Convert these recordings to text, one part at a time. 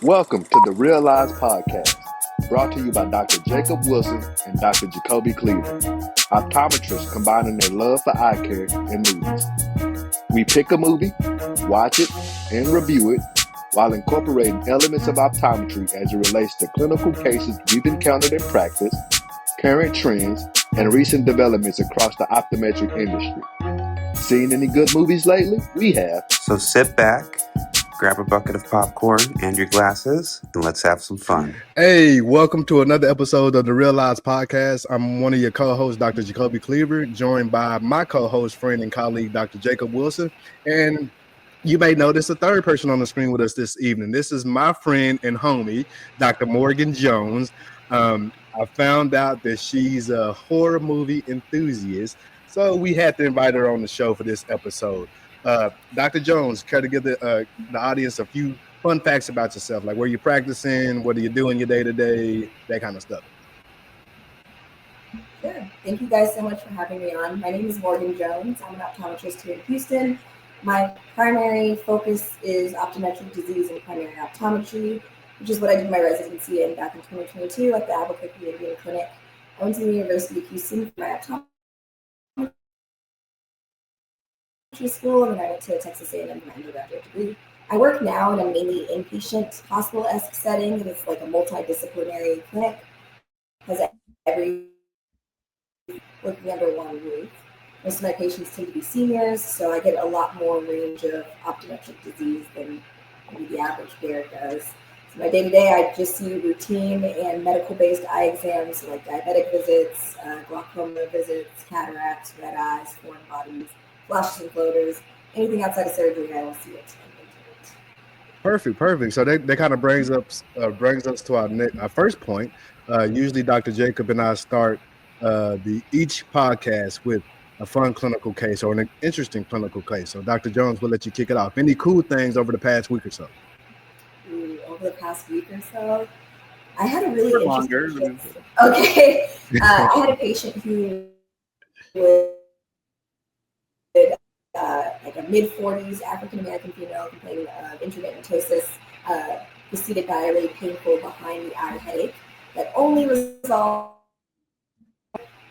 Welcome to the Realize Podcast, brought to you by Dr. Jacob Wilson and Dr. Jacobi Cleaver, optometrists combining their love for eye care and movies. We pick a movie, watch it, and review it while incorporating elements of optometry as it relates to clinical cases we've encountered in practice, current trends, and recent developments across the optometric industry. Seen any good movies lately? We have. So sit back, grab a bucket of popcorn and your glasses, and let's have some fun. Hey, welcome to another episode of the Realize Podcast. I'm one of your co-hosts, Dr. Jacobi Cleaver, joined by my co-host, friend, and colleague, Dr. Jacob Wilson. And you may notice a third person on the screen with us this evening. This is my friend and homie, Dr. Morgan Jones. I found out that she's a horror movie enthusiast, so we had to invite her on the show for this episode. Dr. Jones, care to give the audience a few fun facts about yourself, like where you're practicing, what are you doing your day-to-day, that kind of stuff. Sure. Thank you guys so much for having me on. My name is Morgan Jones. I'm an optometrist here in Houston. My primary focus is optometric disease and primary optometry, which is what I did my residency in back in 2022 at the Albuquerque Indian Clinic. I went to the University of Houston for my optometry school, and then I went to Texas A&M for my undergraduate degree. I work now in a mainly inpatient hospital-esque setting, and it's like a multidisciplinary clinic. Has every working under one roof. Most of my patients tend to be seniors, so I get a lot more range of optometric disease than maybe the average bear does. So my day-to-day, I just see routine and medical-based eye exams, so like diabetic visits, glaucoma visits, cataracts, red eyes, foreign bodies, flashes and floaters. Anything outside of surgery, I will see it. Perfect. So that kind of brings us to our first point. Usually, Dr. Jacob and I start each podcast with a fun clinical case or an interesting clinical case. So, Dr. Jones, we'll let you kick it off. Any cool things over the past week or so? Over the past week or so, I had a really interesting case. Okay, I had a patient who was like a mid-40s African-American female complaining of intermittent ptosis, preceded by a really painful behind the eye headache that only resolved.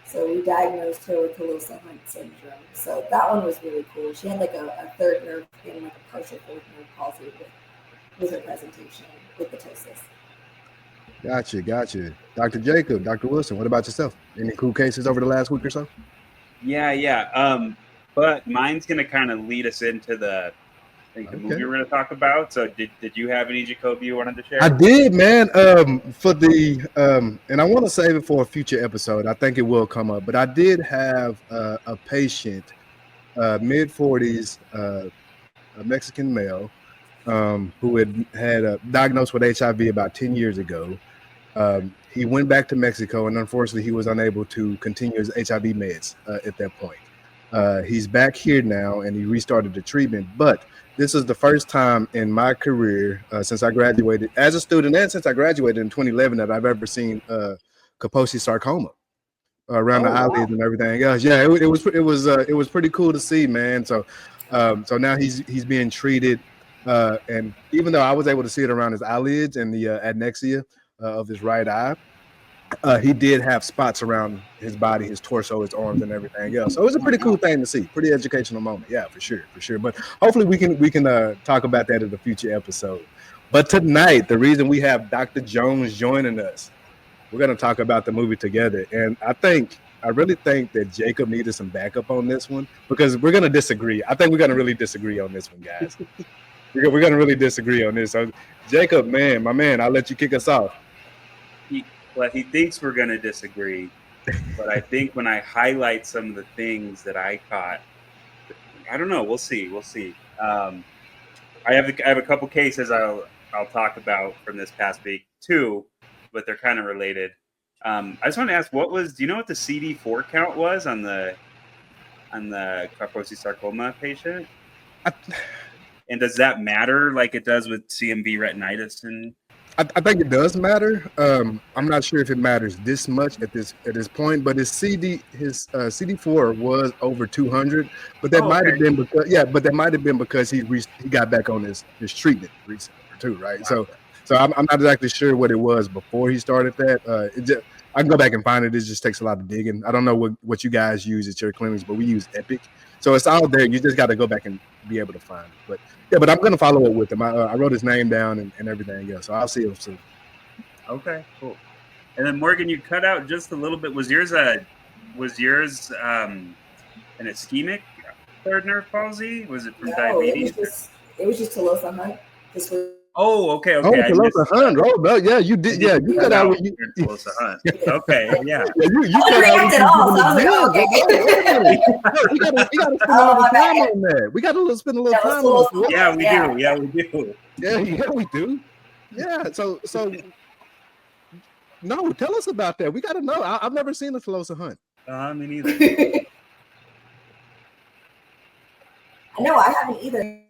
So we diagnosed her with Kaposi syndrome. So that one was really cool. She had like a third nerve and like a partial fourth nerve palsy with her presentation with the ptosis. Gotcha. Dr. Jacob, Dr. Wilson, what about yourself? Any cool cases over the last week or so? Yeah. But mine's going to kind of lead us into the movie we're going to talk about. So did you have any, Jacobi, you wanted to share? I did, man. For the and I want to save it for a future episode. I think it will come up. But I did have a patient, mid-40s, a Mexican male, who had diagnosed with HIV about 10 years ago. He went back to Mexico, and unfortunately, he was unable to continue his HIV meds at that point. He's back here now, and he restarted the treatment. But this is the first time in my career since I graduated as a student and since I graduated in 2011 that I've ever seen Kaposi Sarcoma around the eyelids and everything else. Yeah, it was pretty cool to see, man. So now he's being treated, and even though I was able to see it around his eyelids and the adnexia of his right eye, he did have spots around his body, his torso, his arms, and everything else. So it was a pretty cool thing to see. Pretty educational moment. Yeah, for sure. But hopefully we can talk about that in a future episode. But tonight, the reason we have Dr. Jones joining us, we're going to talk about the movie together. And I really think that Jacob needed some backup on this one because we're going to disagree. I think we're going to really disagree on this one, guys. We're going to really disagree on this. So Jacob, man, my man, I'll let you kick us off. Well, he thinks we're going to disagree, but I think when I highlight some of the things that I caught, I don't know. We'll see. I have a couple cases I'll talk about from this past week too, but they're kind of related. I just want to ask, do you know what the CD4 count was on the Kaposi Sarcoma patient? And does that matter like it does with CMV retinitis and? I think it does matter. I'm not sure if it matters this much at this point, but his CD4 was over 200. But that might have been because he got back on his treatment recently too, right? Wow. So I'm not exactly sure what it was before he started that. I can go back and find it. It just takes a lot of digging. I don't know what you guys use at your clinics, but we use Epic. So it's all there. You just got to go back and be able to find it. But yeah, but I'm going to follow up with him. I wrote his name down and everything else. So I'll see him soon. Okay, cool. And then Morgan, you cut out just a little bit. Was yours an ischemic third nerve palsy? Was it from diabetes? It was just Tolosa Hunt. This was. Oh, okay. Oh, Tolosa Hunt. Oh, no, yeah, you did. Yeah, you cut out. Tolosa Hunt. Okay, yeah. You cut out at all. So I was like, okay. We got to spend a little time on that. We got to spend a little time on that. Yeah, we do. Yeah, we do. Yeah, we do. Yeah, so no, tell us about that. We got to know. I've never seen a Tolosa Hunt. Me neither. No, I haven't either.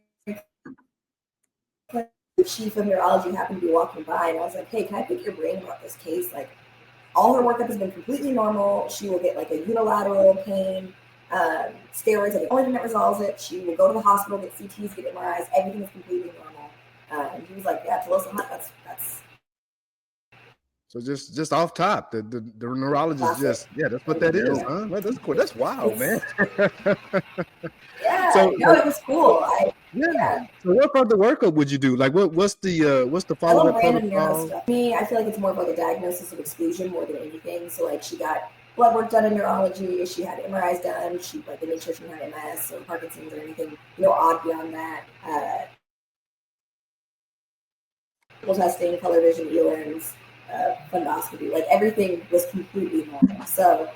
The chief of neurology happened to be walking by, and I was like, "Hey, can I pick your brain about this case? Like, all her workup has been completely normal. She will get like a unilateral pain. Steroids are the only thing that resolves it. She will go to the hospital, get CTs, get MRIs. Everything is completely normal." And he was like, "Yeah, Tolosa Hunt. That's." So just off top, the neurologist that's what that is, huh? Well, that's cool. That's wild, man. Yeah, so, no, it was cool. Yeah. So what further workup would you do? Like what's the follow-up protocol? Me, I feel like it's more of like a diagnosis of exclusion more than anything. So like she got blood work done in neurology, she had MRIs done, she like they made sure she didn't have MS or Parkinson's or anything, odd beyond that. Testing, color vision, ELIMS, fundoscopy, like everything was completely normal. So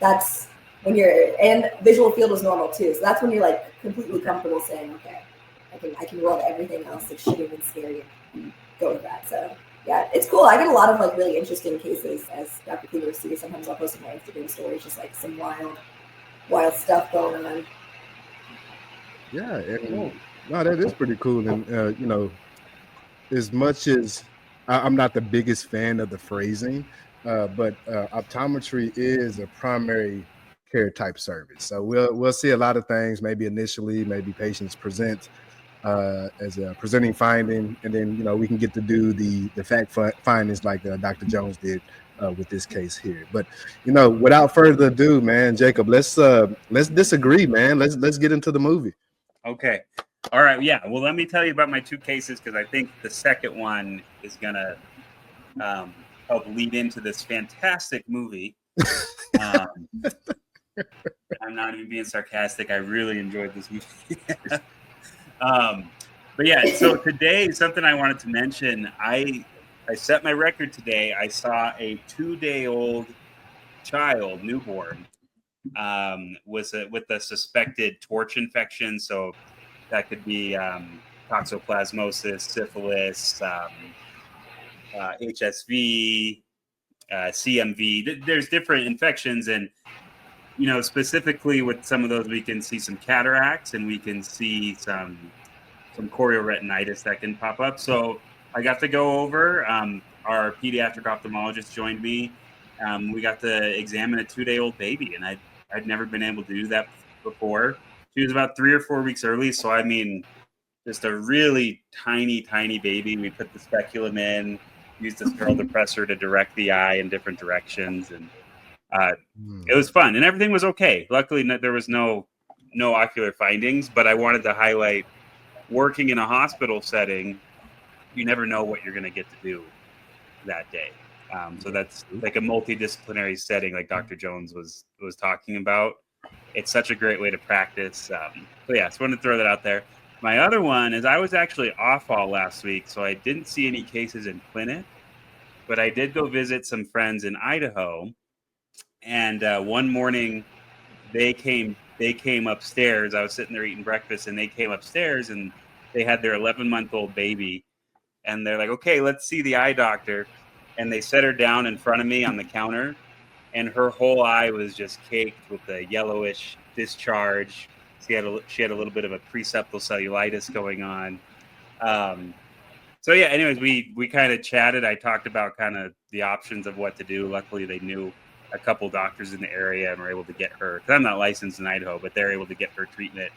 that's when and visual field was normal too. So that's when you're like completely comfortable saying, okay, I can run everything else that shouldn't have been scary and go with that. So yeah, it's cool. I get a lot of like really interesting cases as Dr. Cleaver sees. Sometimes I'll post in my Instagram stories, just like some wild stuff going on. Yeah, cool. No, that is pretty cool. And as much as I'm not the biggest fan of the phrasing, but optometry is a primary care type service. So we'll see a lot of things. Maybe initially, maybe patients present as a presenting finding, and then we can get to do the fact findings like Dr. Jones did with this case here. But without further ado, man, Jacob, let's disagree, man. Let's get into the movie. Okay. All right. Yeah. Well, let me tell you about my two cases because I think the second one is gonna help lead into this fantastic movie. I'm not even being sarcastic. I really enjoyed this movie. But yeah, so today, something I wanted to mention, I set my record today. I saw a 2-day-old child, newborn, with a suspected torch infection. So that could be toxoplasmosis, syphilis, HSV, CMV. There's different infections, and specifically with some of those, we can see some cataracts and we can see some chorioretinitis that can pop up. So I got to go over. Our pediatric ophthalmologist joined me. We got to examine a 2-day-old baby, and I'd never been able to do that before. She was about 3 or 4 weeks early, so I mean, just a really tiny baby. We put the speculum in, used the sterile depressor to direct the eye in different directions, and it was fun, and everything was okay. Luckily, there was no ocular findings, but I wanted to highlight working in a hospital setting, you never know what you're going to get to do that day. So that's like a multidisciplinary setting like Dr. Jones was talking about. It's such a great way to practice. So yeah, just wanted to throw that out there. My other one is I was actually off all last week, so I didn't see any cases in clinic, but I did go visit some friends in Idaho. And one morning they came upstairs. I was sitting there eating breakfast, and they came upstairs, and they had their 11-month-old baby. And they're like, okay, let's see the eye doctor. And they set her down in front of me on the counter, and her whole eye was just caked with a yellowish discharge. She had a little bit of a preseptal cellulitis going on. So yeah, anyways, we kind of chatted. I talked about kind of the options of what to do. Luckily, they knew a couple doctors in the area and were able to get her, because I'm not licensed in Idaho, but they're able to get her treatment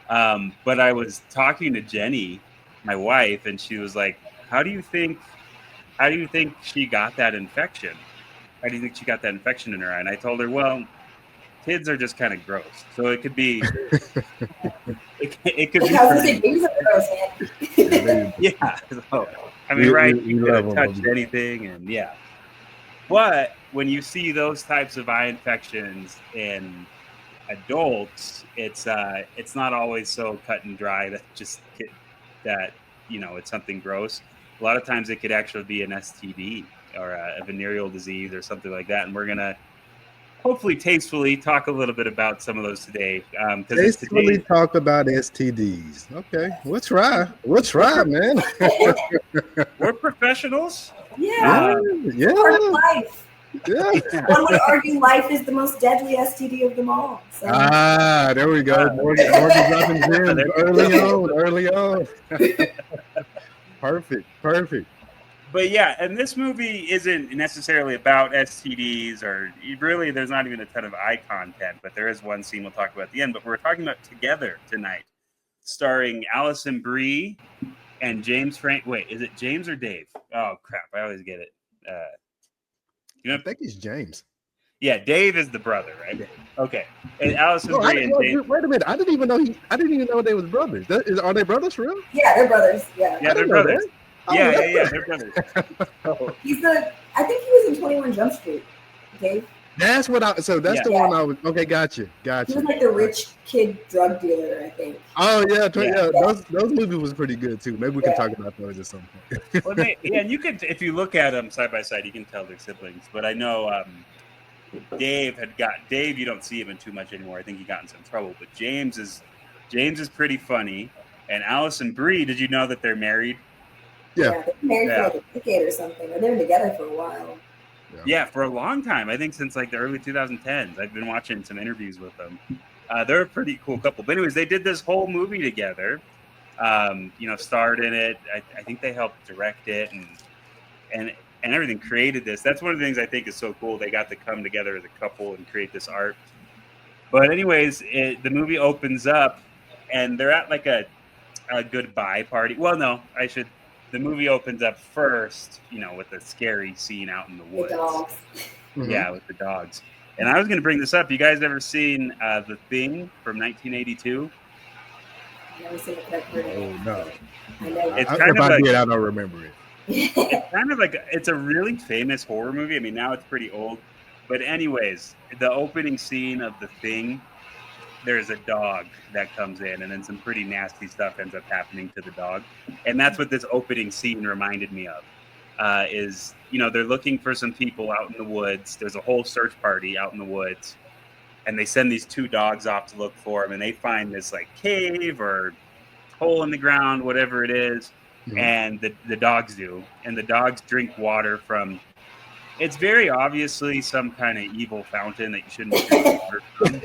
But I was talking to Jenny, my wife, and she was like, how do you think she got that infection? How do you think she got that infection in her eye? And I told her, well, kids are just kind of gross. So it could be, it could be. I was going to say, gross, man. Yeah. So, I mean, right, you could have touched anything, and yeah. But when you see those types of eye infections in adults, it's not always so cut and dry that it's something gross. A lot of times it could actually be an STD or a venereal disease or something like that. And we're gonna hopefully tastefully talk a little bit about some of those today. Tastefully talk about STDs. Okay, we'll try, man. We're professionals. Yeah. Part of life. Yeah. One would argue life is the most deadly STD of them all. So. There we go. Morgan dropping gems early on. Perfect. But yeah, and this movie isn't necessarily about STDs, or really there's not even a ton of eye content, but there is one scene we'll talk about at the end. But we're talking about Together tonight, starring Allison Brie and James Frank. Wait, is it James or Dave? Oh, crap. I always get it. I think he's James. Yeah, Dave is the brother, right? Yeah. Okay. And Allison Brie and James. Wait a minute. I didn't even know they was brothers. Are they brothers for real? Yeah, they're brothers. Yeah, they're brothers. Yeah, they're brothers. I think he was in 21 Jump Street, Dave. That's what that's the one I was. Okay, gotcha. He was like the rich kid drug dealer, I think. Oh yeah. Those movies was pretty good too. Maybe we can talk about those at some point. Well, and you could, if you look at them side by side, you can tell they're siblings. But I know Dave. You don't see him in too much anymore. I think he got in some trouble. But James is pretty funny. And Allison Brie, did you know that they're married? Yeah, they're married for like a decade or something, or they're together for a while. Yeah, for a long time. I think since like the early 2010s. I've been watching some interviews with them. They're a pretty cool couple. But anyways, they did this whole movie together. Starred in it. I think they helped direct it and everything. Created this. That's one of the things I think is so cool. They got to come together as a couple and create this art. But anyways, the movie opens up and they're at like a goodbye party. Well, no, the movie opens up first, with a scary scene out in the woods. The dogs. Mm-hmm. Yeah, with the dogs. And I was going to bring this up. You guys ever seen The Thing from 1982? Never seen it. Oh no. I know. It's if kind of I like, did, I don't remember it. It's kind of like it's a really famous horror movie. I mean, now it's pretty old, but anyways, the opening scene of The Thing. There's a dog that comes in, and then some pretty nasty stuff ends up happening to the dog. And that's what this opening scene reminded me of. They're looking for some people out in the woods. There's a whole search party out in the woods, and they send these two dogs off to look for them, and they find this like cave or hole in the ground, whatever it is, and the dogs do. And the dogs drink water from, it's very obviously some kind of evil fountain that you shouldn't be drinking water from.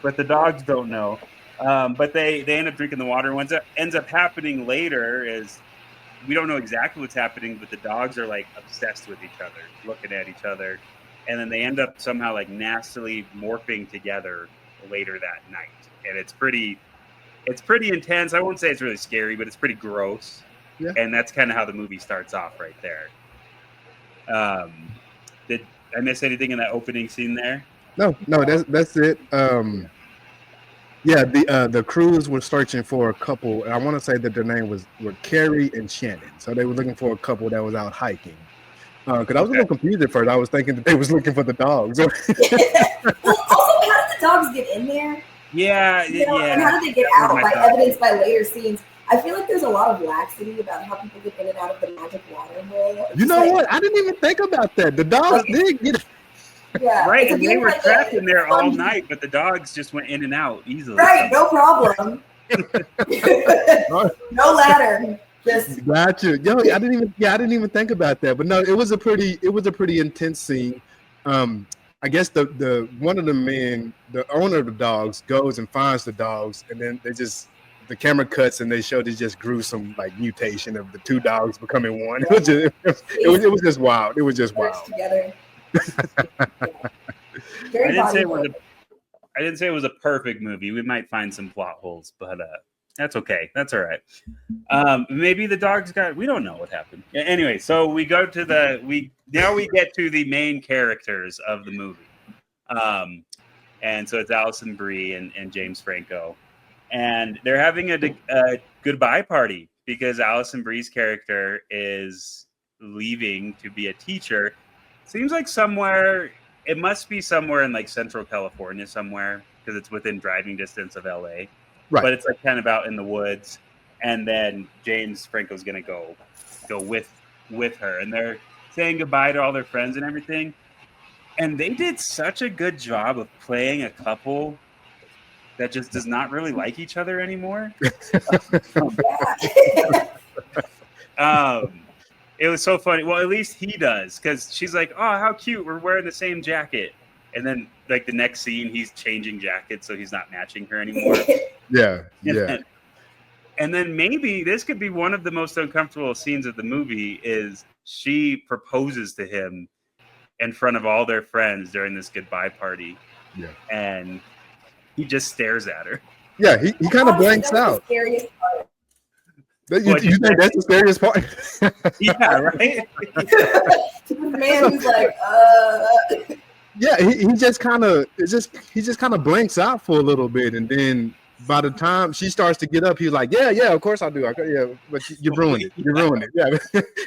But the dogs don't know. But they end up drinking the water. What ends up happening later is we don't know exactly what's happening, but the dogs are like obsessed with each other, looking at each other, and then they end up somehow like nastily morphing together later that night. And it's pretty intense. I won't say it's really scary, but it's pretty gross. Yeah. And that's kind of how the movie starts off right there. Did I miss anything in that opening scene there? No, that's it. The crews were searching for a couple, and I want to say that their name were Carrie and Shannon. So they were looking for a couple that was out hiking. Because I was a little confused at first. I was thinking that they was looking for the dogs. Well, also, how did the dogs get in there? Yeah. And how did they get out? Evidenced by later scenes. I feel like there's a lot of laxity about how people get in and out of the magic water hole. You know what? I didn't even think about that. The dogs did get. Yeah, right, and they were trapped in there all night, but the dogs just went in and out easily. Right, no problem. No ladder. Just gotcha. Yo, I didn't even think about that. But no, it was a pretty intense scene. I guess the one of the men, the owner of the dogs, goes and finds the dogs, and then the camera cuts and they show this just gruesome like mutation of the two dogs becoming one. It was just wild. It was just wild. Together. I I didn't say it was a perfect movie. We might find some plot holes, but that's okay. That's all right. Maybe the dogs we don't know what happened. Anyway, so we go to we get to the main characters of the movie. And so it's Allison Brie and James Franco. And they're having a goodbye party because Allison Brie's character is leaving to be a teacher. Seems like it must be somewhere in like Central California somewhere because it's within driving distance of LA. Right. But it's like kind of out in the woods. And then James Franco's going to go with her. And they're saying goodbye to all their friends and everything. And they did such a good job of playing a couple that just does not really like each other anymore. It was so funny. Well, at least he does, because she's like, "Oh, how cute! We're wearing the same jacket." And then, like the next scene, he's changing jackets, so he's not matching her anymore. Yeah. And then maybe this could be one of the most uncomfortable scenes of the movie. Is she proposes to him in front of all their friends during this goodbye party? Yeah. And he just stares at her. Yeah, he kind of blanks out. The scariest part. You think that's the scariest part? Yeah, right? The man who's like, Yeah, he just kind of blanks out for a little bit, and then by the time she starts to get up, he's like, yeah, of course I do. Yeah, but you ruined it. You ruined it. Yeah,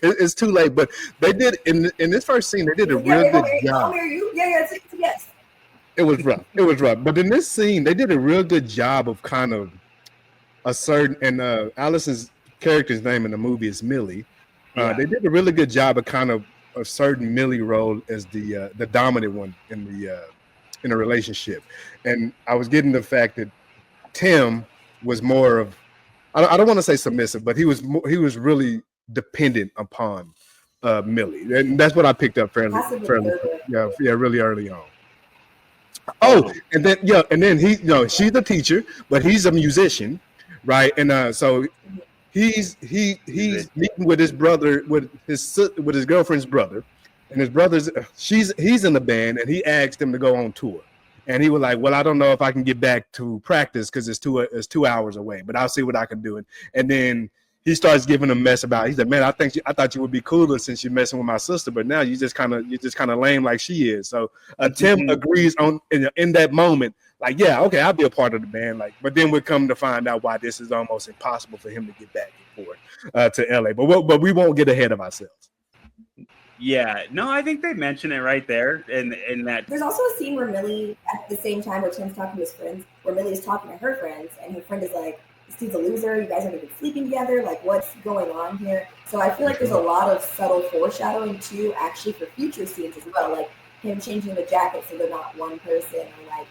it's too late. But they did in this first scene, they did a real good job. Yes. It was rough. But in this scene, they did a real good job of kind of a certain, and Allison's character's name in the movie is Millie. They did a really good job of kind of a certain Millie role as the dominant one in a relationship. And I was getting the fact that Tim was more of, I don't want to say submissive, but he was really dependent upon Millie, and that's what I picked up fairly really early on. Oh, and then he, she's a teacher, but he's a musician, right? And so he's meeting with his brother, with his girlfriend's brother, and his brother's he's in the band, and he asked him to go on tour. And he was like, "Well, I don't know if I can get back to practice because it's 2 hours away, but I'll see what I can do." And then he starts giving a mess about. He's like, "Man, I thought you would be cooler since you're messing with my sister, but now you're just kind of lame like she is." So Tim agrees on in that moment, like, "Yeah, okay, I'll be a part of the band." Like, but then we come to find out why this is almost impossible for him to get back and forth to LA. But we won't get ahead of ourselves. Yeah, no, I think they mention it right there, and that there's also a scene where Millie, at the same time where Tim's talking to his friends, where Millie is talking to her friends, and her friend is like, "This dude's a loser. You guys haven't been sleeping together. Like, what's going on here?" So I feel like there's a lot of subtle foreshadowing too, actually, for future scenes as well, like him changing the jacket so they're not one person, or like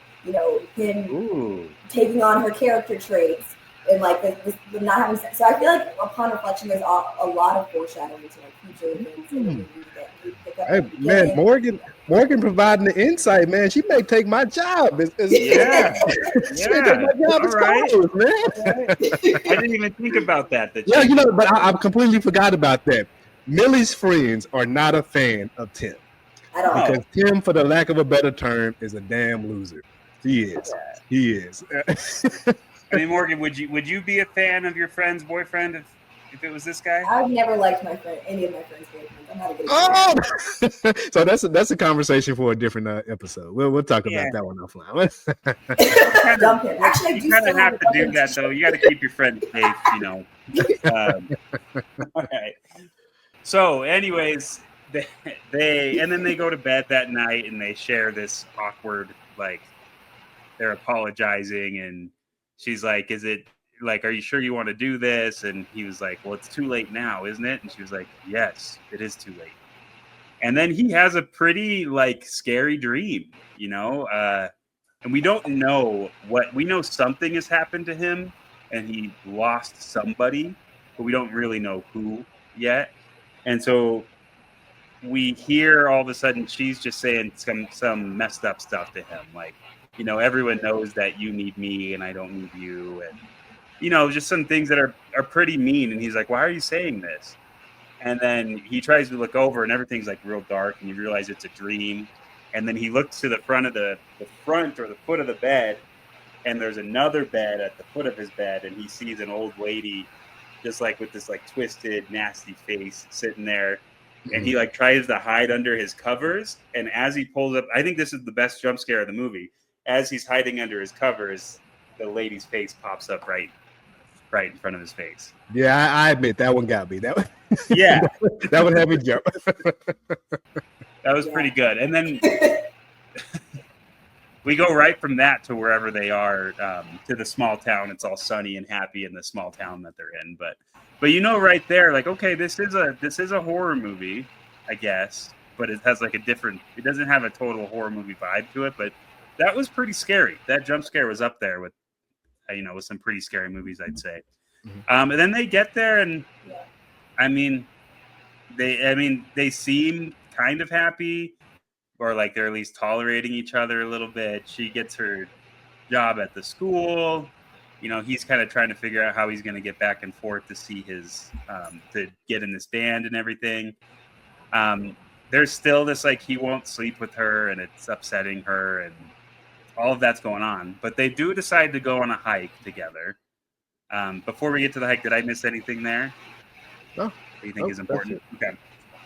him taking on her character traits. And like the not having sex. So I feel like upon reflection, there's a lot of foreshadowing to like future events. Hey man, Morgan providing the insight, man. She may take my job. She may take my job as co-host, man. I didn't even think about that. But I completely forgot about that. Millie's friends are not a fan of Tim at all, because Tim, for the lack of a better term, is a damn loser. He is. I mean, Morgan, would you be a fan of your friend's boyfriend if it was this guy? I've never liked any of my friends' boyfriends. I'm not a good fan. So that's a conversation for a different episode. We'll talk about that one offline. Dump him. Actually, I do kind of have to do that though. You got to keep your friends safe, All right. So, anyways, they go to bed that night and they share this awkward, like, they're apologizing and she's like, "Is it like, are you sure you want to do this?" And he was like, "Well, it's too late now, isn't it?" And she was like, "Yes, it is too late." And then he has a pretty like scary dream, and we don't know we know something has happened to him and he lost somebody, but we don't really know who yet. And so we hear all of a sudden she's just saying some messed up stuff to him, like, everyone knows that you need me and I don't need you. And, just some things that are pretty mean. And he's like, "Why are you saying this?" And then he tries to look over and everything's like real dark and you realize it's a dream. And then he looks to the front of the front or the foot of the bed, and there's another bed at the foot of his bed, and he sees an old lady just like with this like twisted, nasty face sitting there. And he like tries to hide under his covers. And as he pulls up, I think this is the best jump scare of the movie. As he's hiding under his covers, the lady's face pops up right in front of his face. Yeah, I admit that one got me. That one, yeah, that one had me jump. That was pretty good. And then we go right from that to wherever they are, to the small town. It's all sunny and happy in the small town that they're in. But you know, right there, like, okay, this is a horror movie, I guess, but it has like a different. It doesn't have a total horror movie vibe to it, but that was pretty scary. That jump scare was up there with, with some pretty scary movies, I'd say. And then they get there, and they seem kind of happy, or like they're at least tolerating each other a little bit. She gets her job at the school. He's kind of trying to figure out how he's going to get back and forth to see his, to get in this band and everything. There's still this, like, he won't sleep with her, and it's upsetting her, and all of that's going on. But they do decide to go on a hike together. Before we get to the hike, did I miss anything there? No. That you think is important? Okay.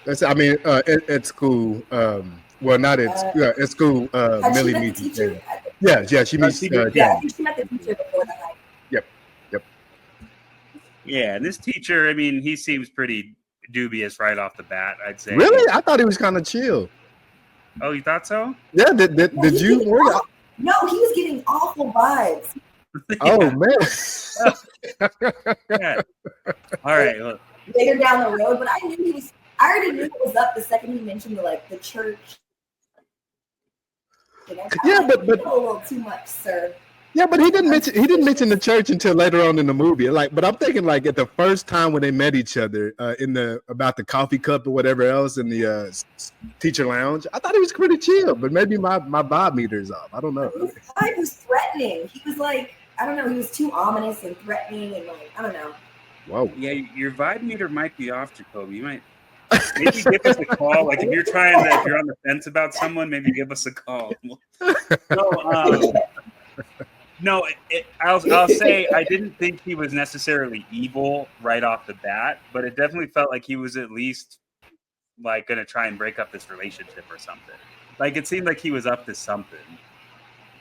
At school, well, not at school. Millie meets the teacher. Yeah, she meets. She met the teacher before the hike. Yep. Yeah, and this teacher, he seems pretty dubious right off the bat, I'd say. Really? I thought he was kind of chill. Oh, you thought so? Yeah. Did you? No, he was getting awful vibes. Oh man. Yeah. All right. Look. Later down the road, but I already knew it was up the second he mentioned the church. Yeah, but a little too much, sir. Yeah, but he didn't mention the church until later on in the movie. But I'm thinking like at the first time when they met each other about the coffee cup or whatever else in the teacher lounge, I thought he was pretty chill. But maybe my vibe meter is off. I don't know. His vibe was threatening. He was like, I don't know. He was too ominous and threatening, and like, I don't know. Whoa. Yeah, your vibe meter might be off, Jacobi. You might maybe give us a call. Like if you're on the fence about someone, maybe give us a call. No, I'll say I didn't think he was necessarily evil right off the bat, but it definitely felt like he was at least like going to try and break up this relationship or something. Like it seemed like he was up to something.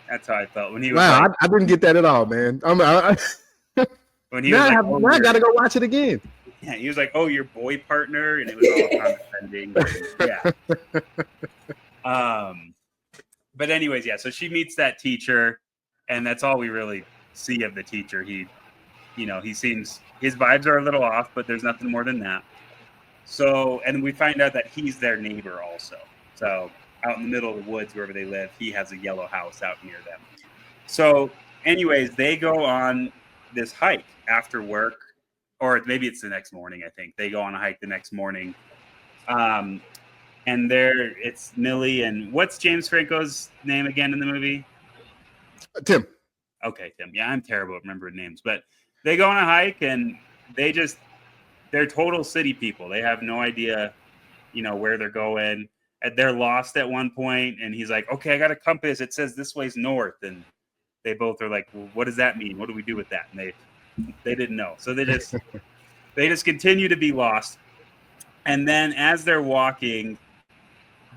That's how I felt when he was. Wow, I didn't get that at all, man. When he was like, now I gotta go watch it again. Yeah, he was like, "Oh, your boy partner," and it was all condescending. Yeah. But anyways, yeah. So she meets that teacher, and that's all we really see of the teacher. He seems his vibes are a little off, but there's nothing more than that. So, and we find out that he's their neighbor also. So, out in the middle of the woods, wherever they live, he has a yellow house out near them. So, anyways, they go on this hike after work, or maybe it's the next morning. I think they go on a hike the next morning, and it's Millie and what's James Franco's name again in the movie? Tim. Okay, Tim. Yeah, I'm terrible at remembering names, but they go on a hike and they're total city people. They have no idea, where they're going. And they're lost at one point, and he's like, "Okay, I got a compass. It says this way's north." And they both are like, "Well, what does that mean? What do we do with that?" And they didn't know. So they just continue to be lost. And then as they're walking,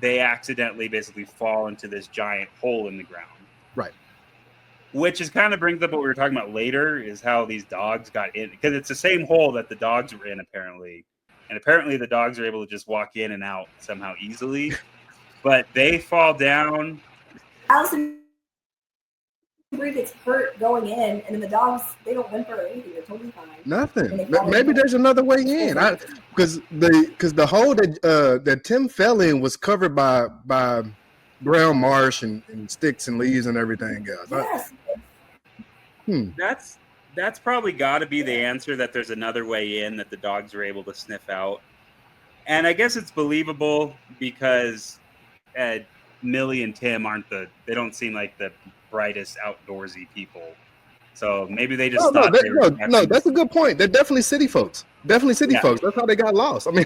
they accidentally basically fall into this giant hole in the ground. Right. Which is kind of brings up what we were talking about later, is how these dogs got in, because it's the same hole that the dogs were in apparently. And apparently the dogs are able to just walk in and out somehow easily. But they fall down. Allison gets hurt going in, and then the dogs, they don't whimper or anything. They're totally fine. Nothing. Maybe there's another way in. Because the hole that Tim fell in was covered by brown marsh and sticks and leaves and everything else. Yes. That's probably got to be the answer, that there's another way in that the dogs are able to sniff out. And I guess it's believable because Millie and Tim they don't seem like the brightest outdoorsy people. So maybe they just No, thought they were no, that's a good point. They're definitely city folks. Definitely city Yeah. folks. That's how they got lost. I mean,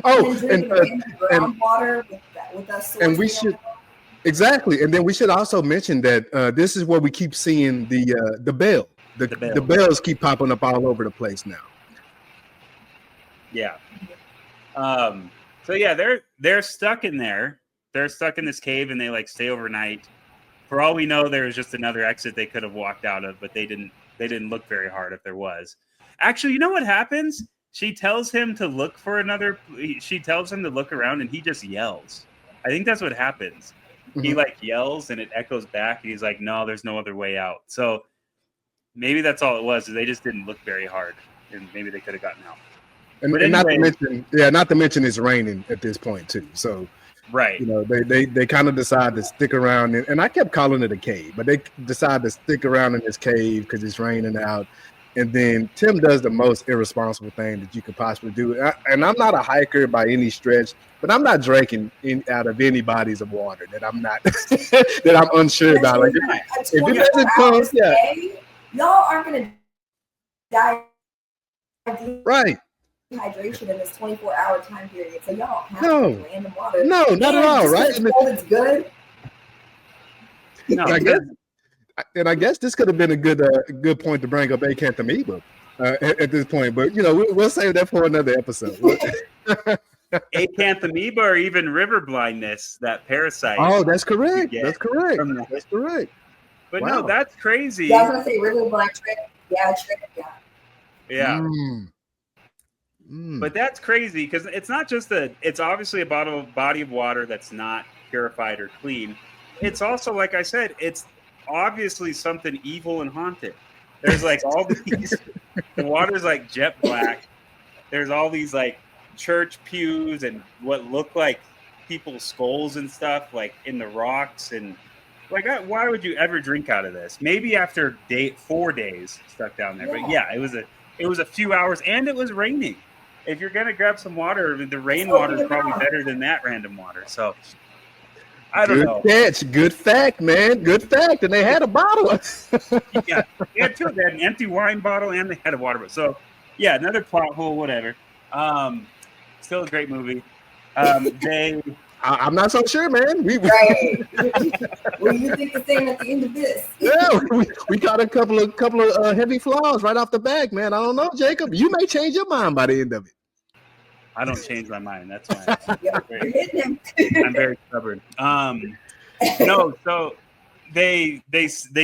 And drinking random groundwater with us. and we should exactly. And then we should also mention that this is where we keep seeing the bell. The bells keep popping up all over the place now. Yeah. So yeah, they're stuck in there. They're stuck in this cave, and they like stay overnight. For all we know, there was just another exit they could have walked out of, but they didn't look very hard if there was. Actually, you know what happens? She tells him to look for another. She tells him to look around, and he just yells. I think that's what happens. Mm-hmm. He like yells, and it echoes back, and he's like, "No, there's no other way out." So maybe that's all it was. Is they just didn't look very hard, and maybe they could have gotten out. And anyway, not to mention it's raining at this point too. So right, you know, they kind of decide to stick around, and I kept calling it a cave, but they decide to stick around in this cave because it's raining out. And then Tim does the most irresponsible thing that you could possibly do. And I'm not a hiker by any stretch, but I'm not drinking out of any bodies of water that I'm not that I'm unsure about. Like if it doesn't come, y'all aren't gonna die. Right. Hydration in this 24-hour time period, so y'all have random water. No, not at all, right? It's good. No, I guess this could have been a good point to bring up acanthamoeba at this point, but you know we'll save that for another episode. Acanthamoeba or even river blindness, that parasite. Oh, that's correct. That's correct. That's correct. But no, that's crazy. Yeah, I was gonna say river blind trip. Yeah, Yeah. But that's crazy because it's not just it's obviously a body of water that's not purified or clean. It's also, like I said, it's obviously something evil and haunted. There's like all these, the water's like jet black. There's all these like church pews and what look like people's skulls and stuff like in the rocks. And like, why would you ever drink out of this? Maybe after 4 days stuck down there. But yeah, it was a few hours and it was raining. If you're going to grab some water, the rainwater is probably better than that random water. So, I don't know. Good catch. Good fact, man. Good fact. And they had a bottle. Yeah, they had two. They had an empty wine bottle and they had a water bottle. So, yeah, another plot hole, whatever. Still a great movie. I'm not so sure, man. Right. Well, you think the same at the end of this? Yeah, we got a couple of heavy flaws right off the back, man. I don't know, Jacob. You may change your mind by the end of it. I don't change my mind. That's fine. I'm very stubborn. No, so they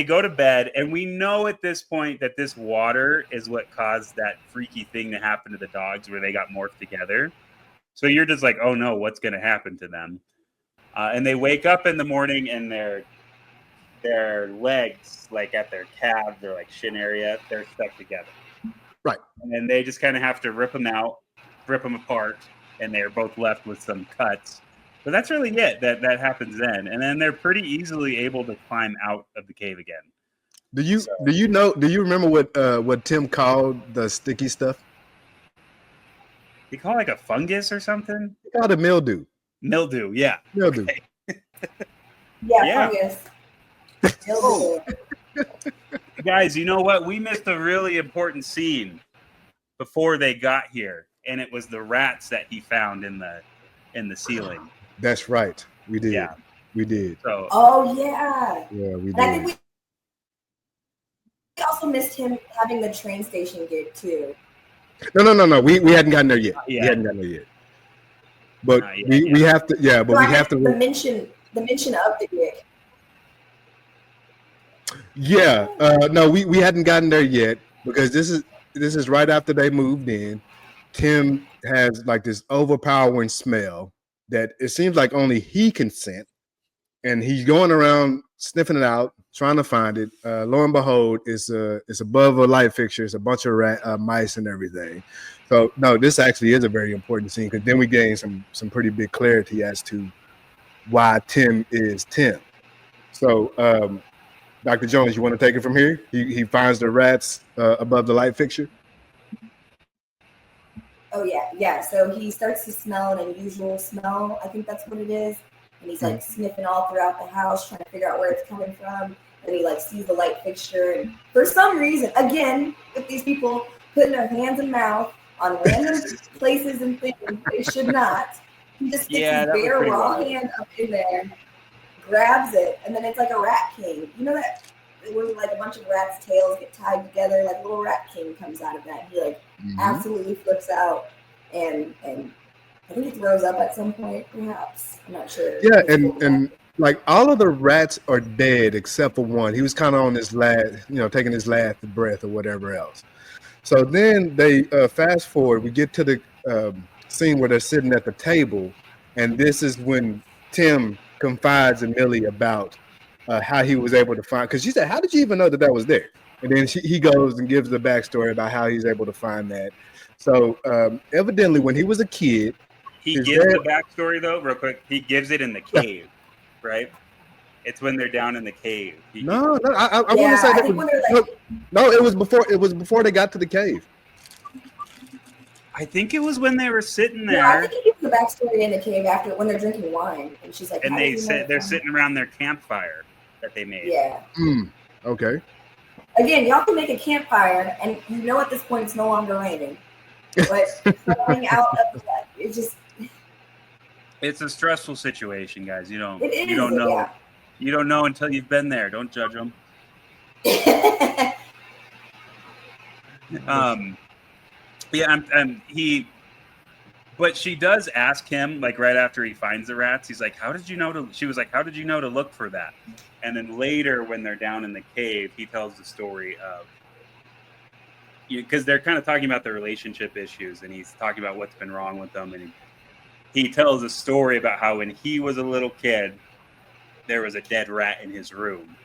go to bed, and we know at this point that this water is what caused that freaky thing to happen to the dogs, where they got morphed together. So you're just like, oh no, what's going to happen to them? And they wake up in the morning, and their legs, like at their calves, their like shin area, they're stuck together. Right. And then they just kind of have to rip them apart, and they're both left with some cuts. But that's really it. That happens then, and then they're pretty easily able to climb out of the cave again. Do you remember what Tim called the sticky stuff? They call it like a fungus or something? They called it mildew. Mildew, yeah. Mildew. Okay. Yeah, fungus. Mildew. Guys, you know what? We missed a really important scene before they got here, and it was the rats that he found in the ceiling. That's right. We did. Yeah. We did. So, yeah, we did. I think we also missed him having the train station gig too. No. We hadn't gotten there yet. We hadn't gotten there yet. But we have to. Yeah, but we have to. The mention of the gig. Yeah. No, we hadn't gotten there yet because this is right after they moved in. Tim has like this overpowering smell that it seems like only he can scent, and he's going around sniffing it out, trying to find it. Lo and behold, it's above a light fixture. It's a bunch of mice and everything. So no, this actually is a very important scene because then we gain some pretty big clarity as to why Tim is Tim. So, Dr. Jones, you want to take it from here? He finds the rats above the light fixture. Oh yeah. So he starts to smell an unusual smell. I think that's what it is. And he's like sniffing all throughout the house, trying to figure out where it's coming from. and he like sees the light fixture, and for some reason, again, with these people putting their hands and mouth on random places and things they should not, he just sticks his bare raw hand up in there, grabs it, and then it's like a rat king. You know that when like a bunch of rats' tails get tied together, like a little rat king comes out of that. He like absolutely flips out, and I think he throws up at some point, perhaps. I'm not sure. Yeah, and like all of the rats are dead except for one. He was kind of on his last, taking his last breath or whatever else. So then they fast forward. We get to the scene where they're sitting at the table, and this is when Tim confides in Millie about how he was able to find. Because she said, "How did you even know that was there?" And then he goes and gives the backstory about how he's able to find that. So evidently, when he was a kid, he gives the backstory though, real quick. He gives it in the cave, right? It's when they're down in the cave. I want to say that. No, it was before. It was before they got to the cave. I think it was when they were sitting there. Yeah, I think he gives the backstory in the cave after when they're drinking wine, and she's like, and they're sitting around their campfire that they made. Yeah. Okay. Again, y'all can make a campfire, and you know at this point it's no longer raining. But falling out of that, it's just. It's a stressful situation, guys. You don't know. Yeah. You don't know until you've been there. Don't judge them. But she does ask him, like right after he finds the rats, he's like, she was like, how did you know to look for that? And then later when they're down in the cave, he tells the story of, because they're kind of talking about their relationship issues, and he's talking about what's been wrong with them. And he tells a story about how when he was a little kid, there was a dead rat in his room,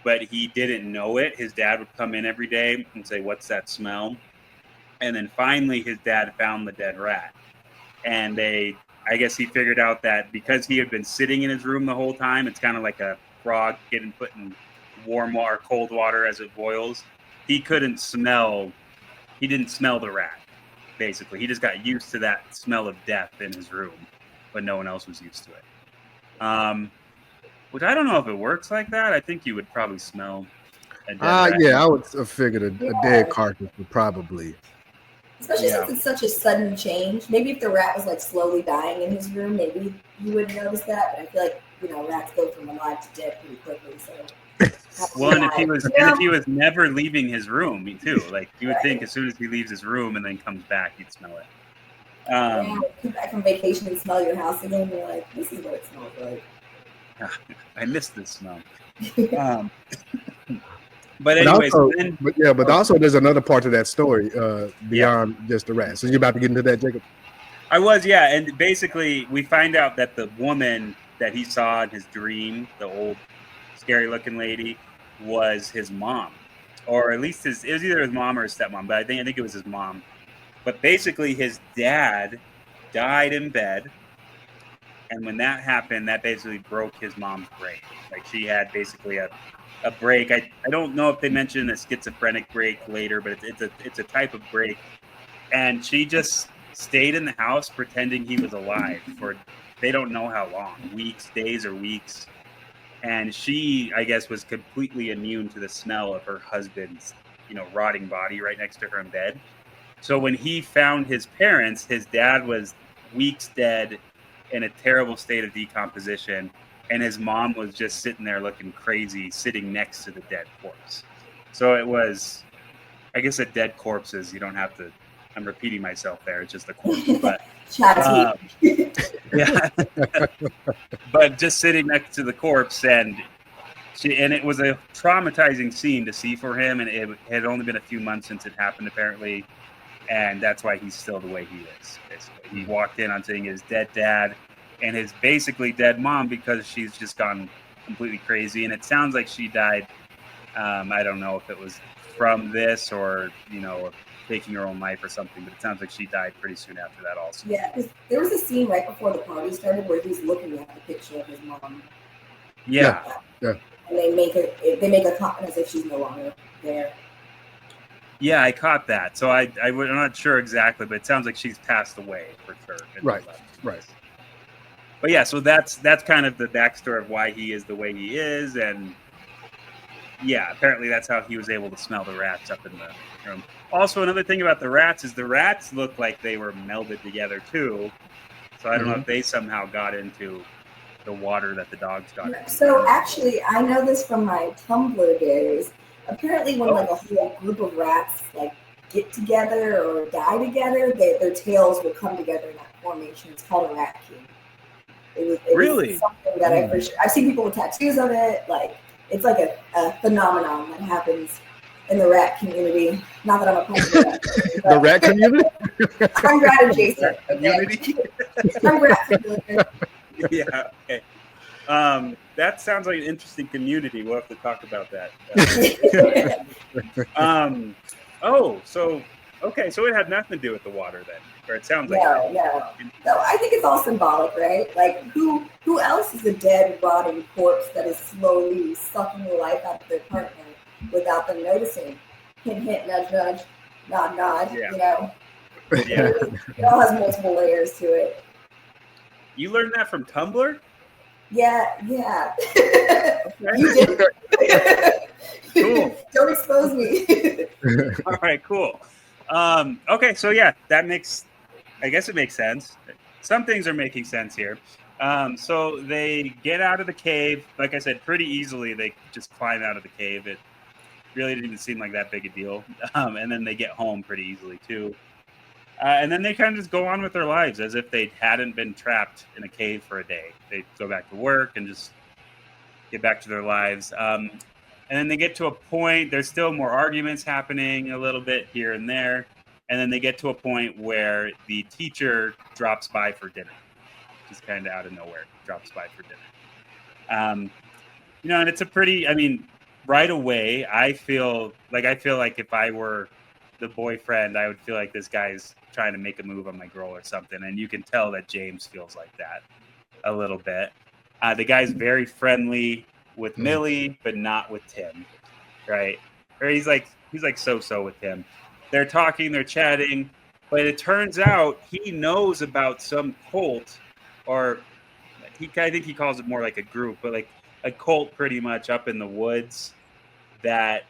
but he didn't know it. His dad would come in every day and say, "What's that smell?" And then finally his dad found the dead rat. And I guess he figured out that because he had been sitting in his room the whole time, it's kind of like a frog getting put in warm water, cold water as it boils. He didn't smell the rat, basically. He just got used to that smell of death in his room, but no one else was used to it. Which I don't know if it works like that. I think you would probably smell a dead rat. Yeah, I would have figured a dead carcass would probably. Especially since it's such a sudden change. Maybe if the rat was like slowly dying in his room, maybe you would notice that. But I feel like rats go from alive to dead pretty quickly. So. Well, and if he was never leaving his room, me too. Like you would think as soon as he leaves his room and then comes back, you'd smell it. Come back from vacation and smell your house again. You're like, this is what it smells like. I miss this smell. But anyways, but also there's another part to that story beyond just the rat. So you're about to get into that, Jacob? I was, yeah. And basically, we find out that the woman that he saw in his dream, the old scary-looking lady, was his mom, or at least it was either his mom or his stepmom. But I think it was his mom. But basically, his dad died in bed. And when that happened, that basically broke his mom's brain. Like she had basically a break. I don't know if they mentioned a schizophrenic break later, but it's a type of break. And she just stayed in the house pretending he was alive for they don't know how long, days or weeks. And she, I guess, was completely immune to the smell of her husband's, rotting body right next to her in bed. So when he found his parents, his dad was weeks dead, in a terrible state of decomposition, and his mom was just sitting there looking crazy, sitting next to the dead corpse. So it was, I guess, a dead corpse is you don't have to. I'm repeating myself there. It's just a corpse, but yeah. But just sitting next to the corpse, and it was a traumatizing scene to see for him, and it had only been a few months since it happened, apparently. And that's why he's still the way he is. Basically. He walked in on seeing his dead dad and his basically dead mom because she's just gone completely crazy. And it sounds like she died. I don't know if it was from this or, taking her own life or something, but it sounds like she died pretty soon after that also. Yeah, because there was a scene right before the party started where he's looking at the picture of his mom. Yeah. And they make a comment as if she's no longer there. Yeah, I caught that. So I'm not sure exactly, but it sounds like she's passed away for sure. Right. But yeah, so that's kind of the backstory of why he is the way he is, and Yeah, apparently that's how he was able to smell the rats up in the room. Also, another thing about the rats is the rats look like they were melded together too. So I don't know if they somehow got into the water that the dogs got into. So actually, I know this from my Tumblr days. Apparently, when like a whole group of rats like get together or die together, their tails will come together in that formation. It's called a rat king. It was something that I've seen people with tattoos of it. Like it's like a phenomenon that happens in the rat community. Not that I'm a part of that. The rat community? I'm rat adjacent. Okay? I'm rat familiar. Yeah. Okay. That sounds like an interesting community. We'll have to talk about that. So it had nothing to do with the water then, or it sounds like No, I think it's all symbolic, right? Like who else is a dead, rotting corpse that is slowly sucking the life out of their partner without them noticing? Hint, hint, nudge, nudge, nod, nod. Yeah. You know, Yeah. it all has multiple layers to it. You learned that from Tumblr? Yeah. Okay. You did. Cool. Don't expose me. All right, cool. Okay, so yeah, I guess it makes sense. Some things are making sense here. So they get out of the cave, like I said, pretty easily. They just climb out of the cave. It really didn't seem like that big a deal. And then they get home pretty easily too. And then they kind of just go on with their lives as if they hadn't been trapped in a cave for a day. They go back to work and just get back to their lives. And then they get to a point, there's still more arguments happening a little bit here and there. And then they get to a point where the teacher drops by for dinner. Just kind of out of nowhere, drops by for dinner. And it's right away, I feel like if I were the boyfriend, I would feel like this guy's trying to make a move on my girl or something. And you can tell that James feels like that a little bit. The guy's very friendly with Millie, but not with Tim, right? Or he's like so with Tim. They're talking, they're chatting, but it turns out he knows about some cult, or I think he calls it more like a group, but like a cult pretty much up in the woods that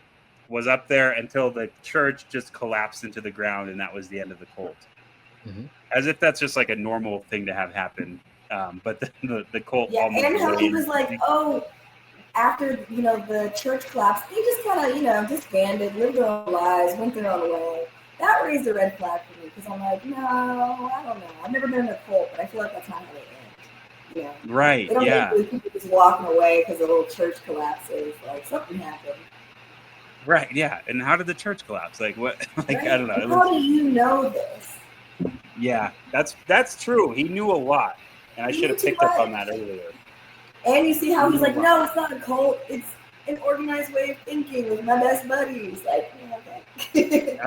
was up there until the church just collapsed into the ground, and that was the end of the cult. As if that's just like a normal thing to have happen. But the cult. Yeah, and how he was like, after the church collapsed, they just kind of disbanded, lived their own lives, went their own way. That raised a red flag for me because I'm like, no, I don't know. I've never been in a cult, but I feel like that's not how they end. Right. They don't make people just walking away because the little church collapses. Like something happened. Right. Yeah. And how did the church collapse? Like what? Like I don't know. How do you know this? Yeah, that's true. He knew a lot, and I should have picked up on that earlier. And you see how he's like, no, it's not a cult. It's an organized way of thinking with my best buddies. Like, okay.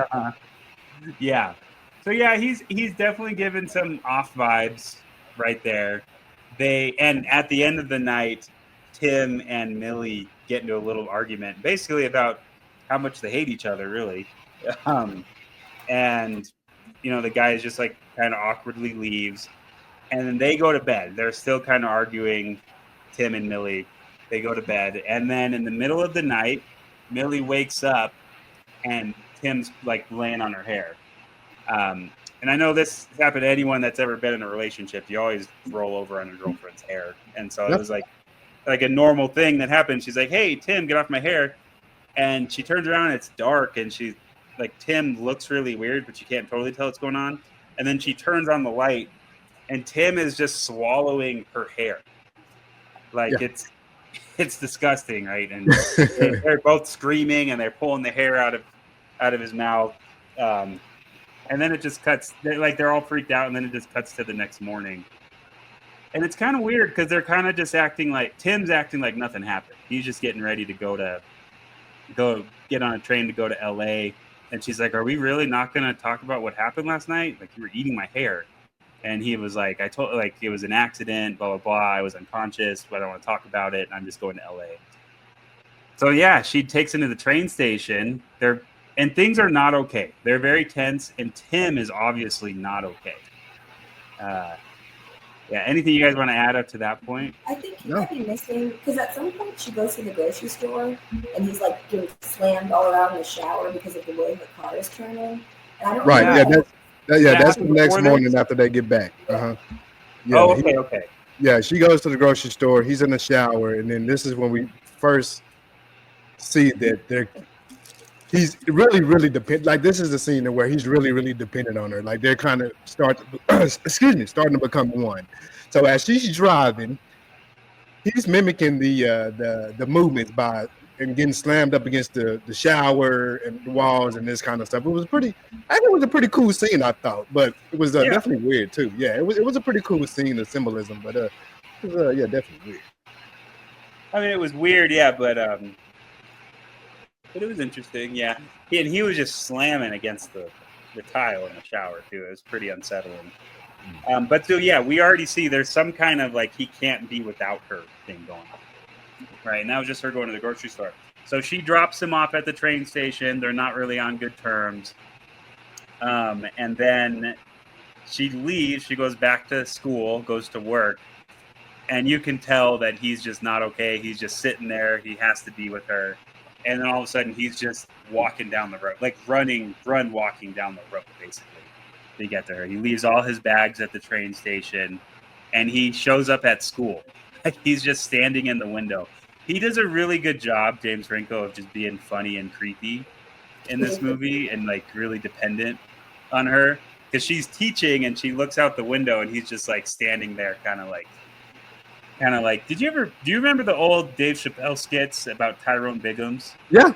Yeah. So yeah, he's definitely given some off vibes right there. And at the end of the night, Tim and Millie get into a little argument, basically about how much they hate each other, really. And the guy is just like kind of awkwardly leaves, and then they go to bed. They're still kind of arguing, Tim and Millie. They go to bed, and then in the middle of the night, Millie wakes up, and Tim's like laying on her hair. And I know this happened to anyone that's ever been in a relationship. You always roll over on your girlfriend's hair, and so it was like a normal thing that happened. She's like, "Hey, Tim, get off my hair," and she turns around, and it's dark, and she's like, Tim looks really weird, but you can't totally tell what's going on. And then she turns on the light, and Tim is just swallowing her hair. Like it's disgusting, right? And they're both screaming, and they're pulling the hair out of his mouth. And then it just cuts. They're all freaked out, and then it just cuts to the next morning. And it's kind of weird because they're kind of just acting like Tim's acting like nothing happened. He's just getting ready to go get on a train to go to LA. And she's like, "Are we really not going to talk about what happened last night? Like, you were eating my hair." And he was like, "I told, like, it was an accident, blah, blah, blah. I was unconscious, but I don't want to talk about it. And I'm just going to LA." So, yeah, she takes him to the train station. And things are not okay. They're very tense. And Tim is obviously not okay. Yeah. Anything you guys want to add up to that point? I think he might be missing because at some point she goes to the grocery store and he's like getting slammed all around in the shower because of the way her car is turning. And I don't Right. know. That's the next morning after they get back. Yeah, Okay. Yeah, she goes to the grocery store. He's in the shower, and then this is when we first see that he's really dependent. Like, this is the scene where he's really dependent on her. Like, they're kind of starting to become one. So as she's driving, he's mimicking the movements by and getting slammed up against the shower and the walls and this kind of stuff. It was I think it was a pretty cool scene, I thought, but it was definitely weird too. Yeah, it was a pretty cool scene of symbolism, but it was definitely weird. I mean, it was weird, yeah, but it was interesting, yeah. And he was just slamming against the tile in the shower too. It was pretty unsettling. But so yeah, we already see there's some kind of like he can't be without her thing going on. Right, and that was just her going to the grocery store. So she drops him off at the train station. They're not really on good terms. And then she leaves. She goes back to school, goes to work. And you can tell that he's just not okay. He's just sitting there. He has to be with her. And then all of a sudden, he's just walking down the road, like walking down the road, basically, to get to her. He leaves all his bags at the train station, and he shows up at school. He's just standing in the window. He does a really good job, James Franco, of just being funny and creepy in this movie and like really dependent on her because she's teaching and she looks out the window and he's just like standing there kind of like do you remember the old Dave Chappelle skits about Tyrone Biggums? Yeah.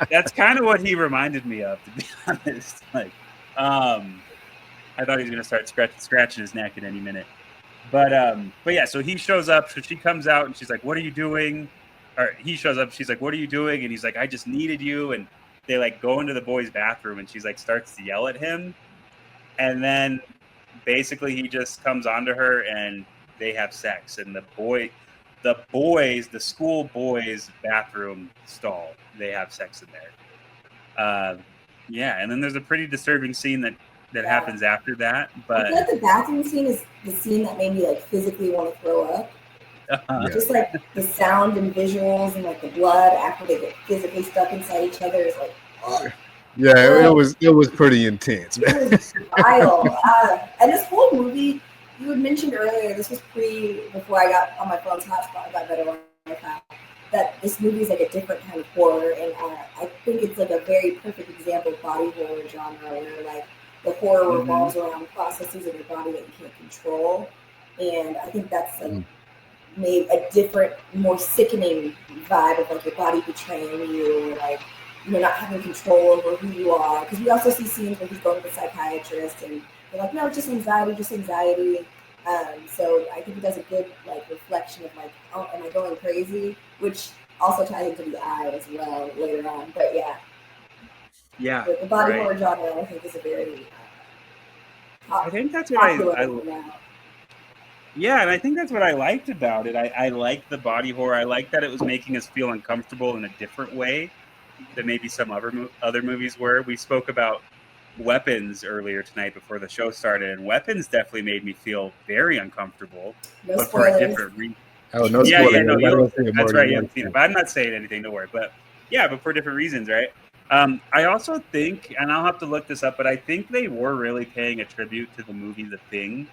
That's kind of what he reminded me of, to be honest. Like I thought he was gonna start scratching his neck at any minute. But yeah, so he shows up, so she comes out and she's like, "What are you doing?" Or he shows up, she's like, "What are you doing?" And he's like, "I just needed you." And they like go into the boys' bathroom and she's like starts to yell at him. And then basically he just comes onto her and they have sex. And the school boys' bathroom stall, they have sex in there. Yeah, and then there's a pretty disturbing scene that happens after that. But I feel like the bathroom scene is the scene that made me like physically want to throw up. Just like the sound and visuals and like the blood after they get physically stuck inside each other is like, oh. Yeah, it was pretty intense, man. It was vile. And this whole movie, you had mentioned earlier, this was before I got on my phone's hotspot, I got better Wi-Fi, that this movie is like a different kind of horror, and I think it's like a very perfect example of body horror genre where like the horror revolves around processes in your body that you can't control, and I think that's like made a different, more sickening vibe of like your body betraying you, or like, you know, not having control over who you are. Because we also see scenes where he's going to the psychiatrist and they're like, no, just anxiety. So I think it does a good like reflection of like, oh, am I going crazy? Which also ties into the eye as well later on. But yeah, the body horror genre I think is a very I think that's what I yeah, and I think that's what I liked about it. I liked the body horror. I liked that it was making us feel uncomfortable in a different way than maybe some other movies were. We spoke about Weapons earlier tonight before the show started, and Weapons definitely made me feel very uncomfortable, but for a different reason. Oh, no spoilers. That's right. You haven't seen it, but I'm not saying anything. Don't worry. But yeah, but for different reasons, right? I also think, and I'll have to look this up, but I think they were really paying a tribute to the movie The Thing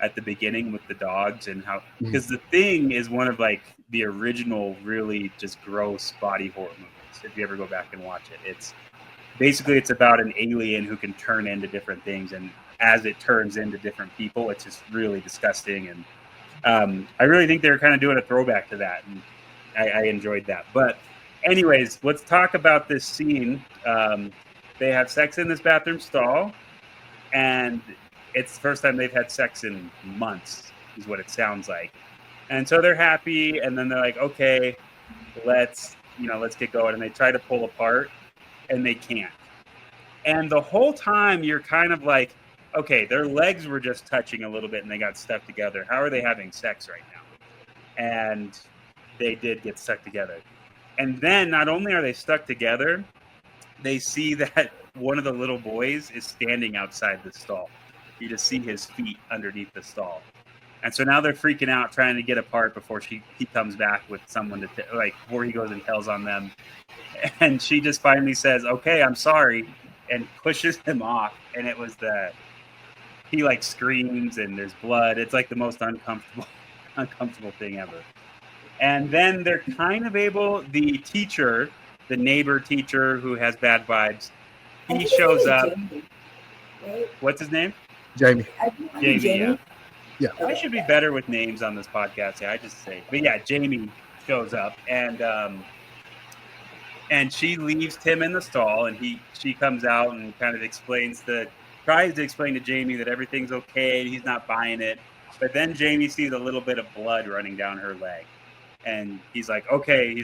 at the beginning with the dogs and how, because The Thing is one of like the original really just gross body horror movies. If you ever go back and watch it, it's about an alien who can turn into different things, and as it turns into different people, it's just really disgusting. And I really think they're kind of doing a throwback to that, and I enjoyed that. But anyways, let's talk about this scene. They have sex in this bathroom stall, and it's the first time they've had sex in months, is what it sounds like. And so they're happy, and then they're like, okay, let's get going. And they try to pull apart, and they can't. And the whole time you're kind of like, okay, their legs were just touching a little bit and they got stuck together. How are they having sex right now? And they did get stuck together. And then not only are they stuck together, they see that one of the little boys is standing outside the stall. You just see his feet underneath the stall. And so now they're freaking out, trying to get apart before he comes back with someone to before he goes and tells on them. And she just finally says, "Okay, I'm sorry," and pushes him off. And it was he like screams and there's blood. It's like the most uncomfortable thing ever. And then they're kind of the neighbor teacher who has bad vibes, he shows up. Jamie, right? What's his name? Jamie. Jamie. Yeah. I should be better with names on this podcast. Yeah, I just say. But yeah, Jamie shows up and she leaves Tim in the stall, and she comes out and kind of tries to explain to Jamie that everything's okay, he's not buying it. But then Jamie sees a little bit of blood running down her leg. And he's like, okay,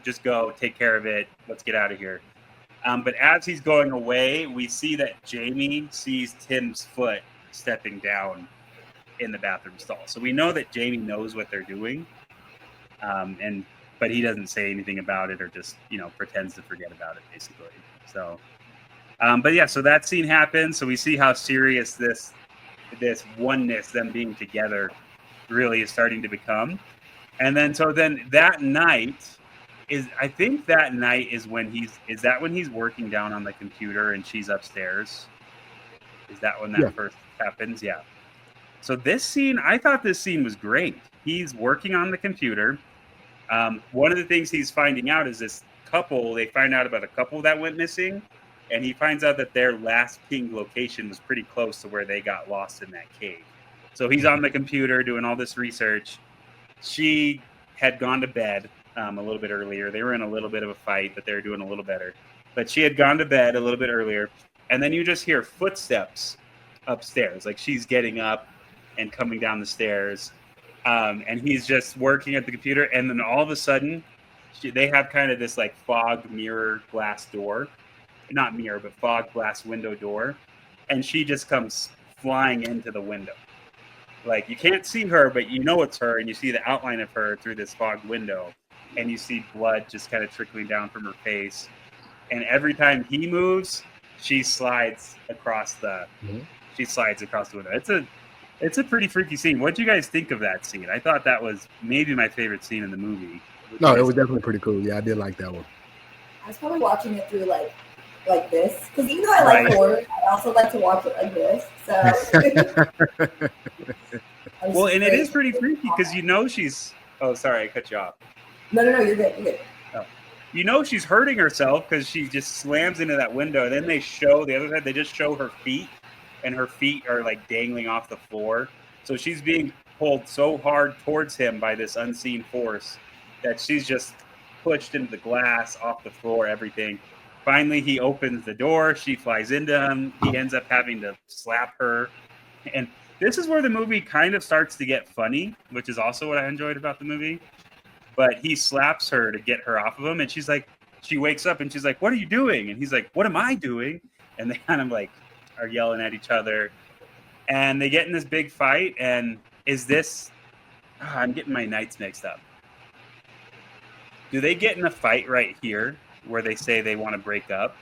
just go, take care of it. Let's get out of here. But as he's going away, we see that Jamie sees Tim's foot stepping down in the bathroom stall. So we know that Jamie knows what they're doing. But he doesn't say anything about it, or just, pretends to forget about it, basically. So, but yeah, so that scene happens. So we see how serious this oneness, them being together, really is starting to become. And then that night is when he's working down on the computer and she's upstairs. Is that when that first happens? Yeah. So this scene, I thought this scene was great. He's working on the computer. One of the things he's finding out is this couple, they find out about a couple that went missing, and he finds out that their last pinged location was pretty close to where they got lost in that cave. So he's on the computer doing all this research. She had gone to bed a little bit earlier. They were in a little bit of a fight, but they were doing a little better. But she had gone to bed a little bit earlier, and then you just hear footsteps upstairs. Like she's getting up and coming down the stairs, and he's just working at the computer. And then all of a sudden, they have kind of this like fog mirror glass door. Not mirror, but fog glass window door. And she just comes flying into the window. Like, you can't see her, but you know it's her, and you see the outline of her through this fog window, and you see blood just kind of trickling down from her face. And every time he moves, she slides across the window. It's a pretty freaky scene. What do you guys think of that scene? I thought that was maybe my favorite scene in the movie. No, it was definitely pretty cool. Yeah, I did like that one. I was probably watching it through like this, because even though I like horror, I also like to watch it like this. So well, and it is pretty freaky because she's. Oh, sorry, I cut you off. No, you're good. You're good. Oh. She's hurting herself because she just slams into that window. And then they show the other side. They just show her feet, and her feet are like dangling off the floor. So she's being pulled so hard towards him by this unseen force that she's just pushed into the glass, off the floor, everything. Finally, he opens the door. She flies into him. He ends up having to slap her. And this is where the movie kind of starts to get funny, which is also what I enjoyed about the movie. But he slaps her to get her off of him. And she wakes up and she's like, "What are you doing?" And he's like, "What am I doing?" And they kind of like are yelling at each other. And they get in this big fight. And I'm getting my nights mixed up. Do they get in a fight right here where they say they want to break up,